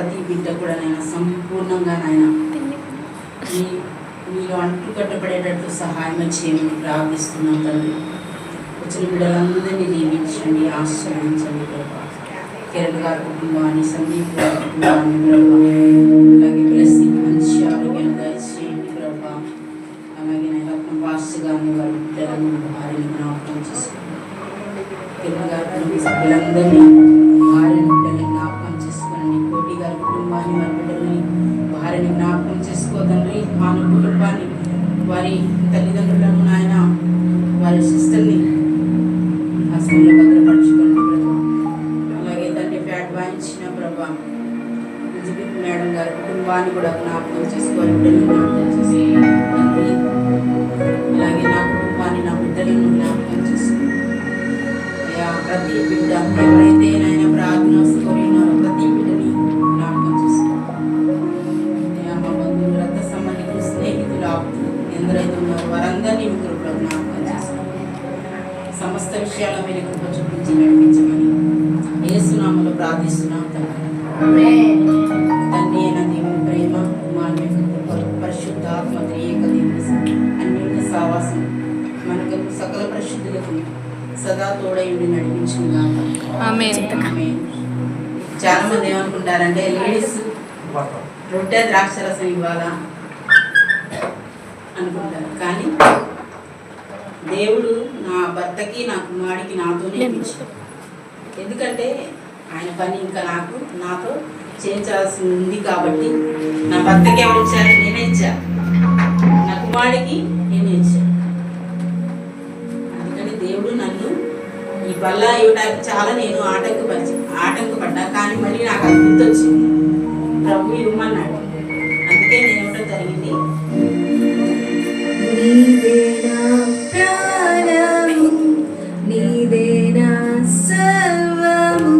ప్రతి బిడ్డ కూడా నాయన సంపూర్ణంగా నాయన మీరు అంటుకట్టబడేటట్లు సహాయం చేయమని ప్రార్థిస్తున్నాం తండ్రి. వచ్చిన బిడ్డలందరినీ దీవించండి, ఆశీర్వదించండి ప్రభా. కిరణ్ గారి కుటుంబాన్ని, సందీప్ గారి కుటుంబాన్ని ప్రభా, అలాగే బ్లెస్సింగ్ మంచి ఆరోగ్యాన్ని దయచేయండి ప్రభా. అలాగే నేను పాస్టర్ గారిని వారి బిడ్డలను వారిని జ్ఞాపకం చేసుకోండి. కిరణ్ గారి కుటుంబ సభ్యులందరినీ వారిని బిడ్డల్ని జ్ఞాపకం చేసుకోండి. కోటి గారి కుటుంబాన్ని, వారి బిడ్డల్ని వారిని జ్ఞాపకం చేసుకోదండి. మానవ కుటుంబాన్ని, వారి తల్లిదండ్రులను నాయన, వారి సిస్టర్ని హాస్పిటల్లో భద్రపరచుకోండి ప్రభా. అలాగే తండ్రి ఫ్యాట్ వాయించిన ప్రభా ఎగ్జిక్యూటివ్ మేడం గారి కుటుంబాన్ని కూడా జ్ఞాపకం చేసుకోవాలి, బిడ్డలను జ్ఞాపకం చేసుకోవాలి. అలాగే నా కుటుంబాన్ని, నా బిడ్డలను జ్ఞాపకం చేసుకోవాలి. అయ్యా ప్రతి బిడ్డ ఎవరైతే నాయన ప్రార్థన కోరి ఉన్నారో ప్రతి బిడ్డని జ్ఞాపకం చేసుకోవాలి. అయ్యా మా బంధువులు, రక్త సంబంధికులు, స్నేహితులు, ఆప్తులు ఎందరైతే ఉన్నారో వారందరినీ మీ కృపలో జ్ఞాపకం చేసుకోవాలి. సమస్త విషయాల మీరు కృప చూపించి నడిపించమని యేసునామములో ప్రార్థిస్తున్నాం తండ్రి. తండ్రి అయిన దేవుని ప్రేమ, కుమారుని యొక్క కృప, పరిశుద్ధాత్మ త్రియేక దేవుని అన్యోన్య సావాసం మనకు సకల పరిశుద్ధులకు సదా తోడయుండి నడిపించుగా. చాలా మంది ఏమనుకుంటారంటే లేడీస్ రొట్టె ద్రాక్షరసం ఇవ్వాలా అనుకుంటారు, కానీ దేవుడు నా భర్తకి, నా కుమారుడికి నాతోనే ఇచ్చాడు. ఎందుకంటే ఆయన పని ఇంకా నాతో చేయించాల్సి ఉంది కాబట్టి నా భర్తకి ఎవరు ఇచ్చారు? నేనే ఇచ్చాను. నా కుమారుడికి నేనే ఇచ్చాను. అందుకని దేవుడు నన్ను ఈ బల్ల ఇవ్వడానికి చాలా నేను ఆటంకపడ్డా, కానీ మళ్ళీ నాకు అది గుర్తొచ్చింది, ప్రభు ఇవ్వమన్నాడు. అందుకే నేను ఇవ్వడం జరిగింది. నీవేనా ప్రాణము, నీవేనా సర్వము,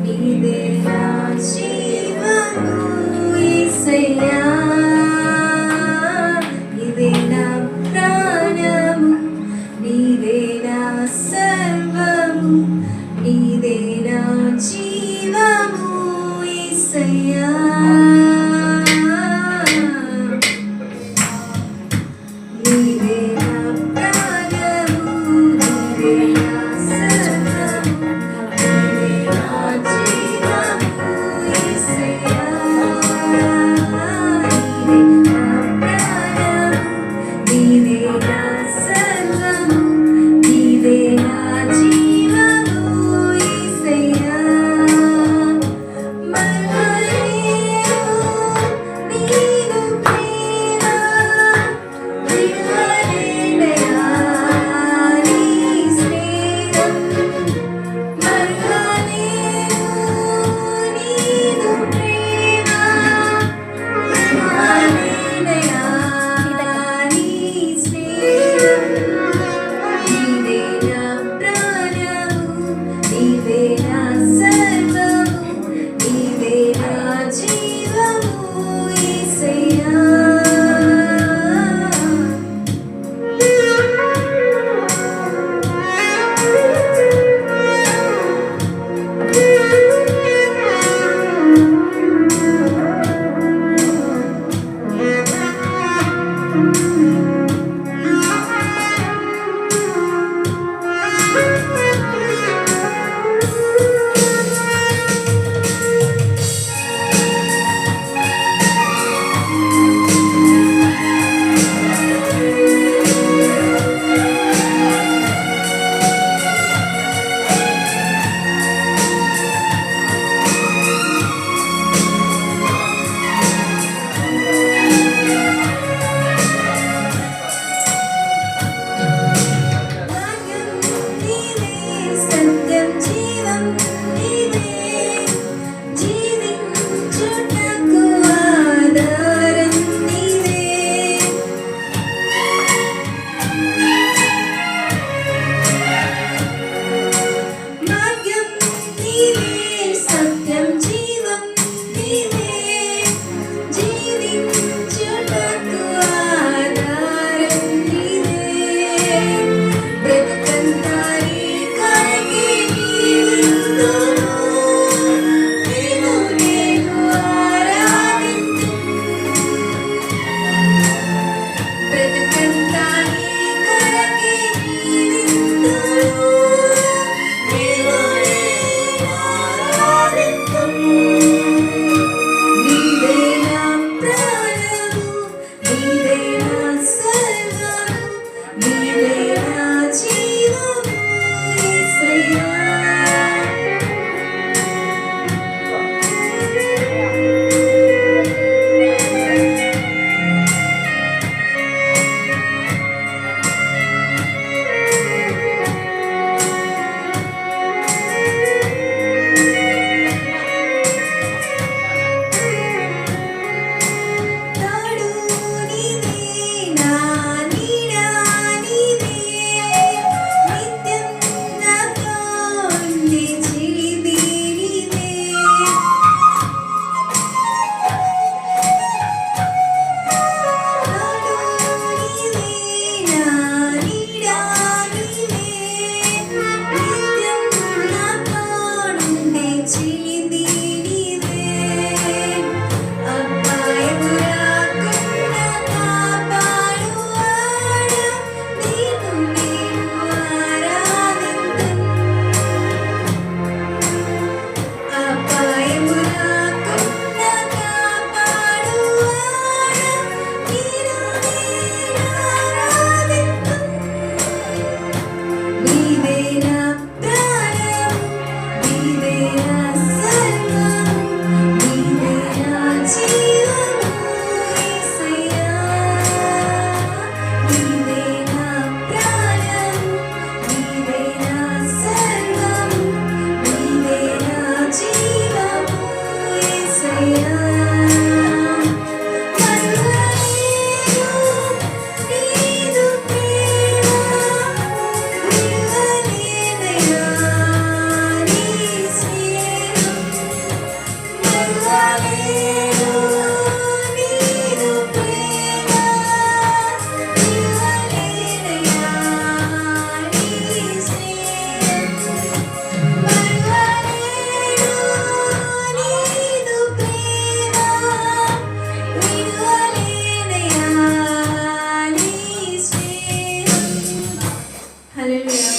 నీవేనా జీవము యేసయ్యా. నీవేనా ప్రాణము, నీవేనా సర్వము, నీవేనా జీవము యేసయ్యా. హల్లెలూయా.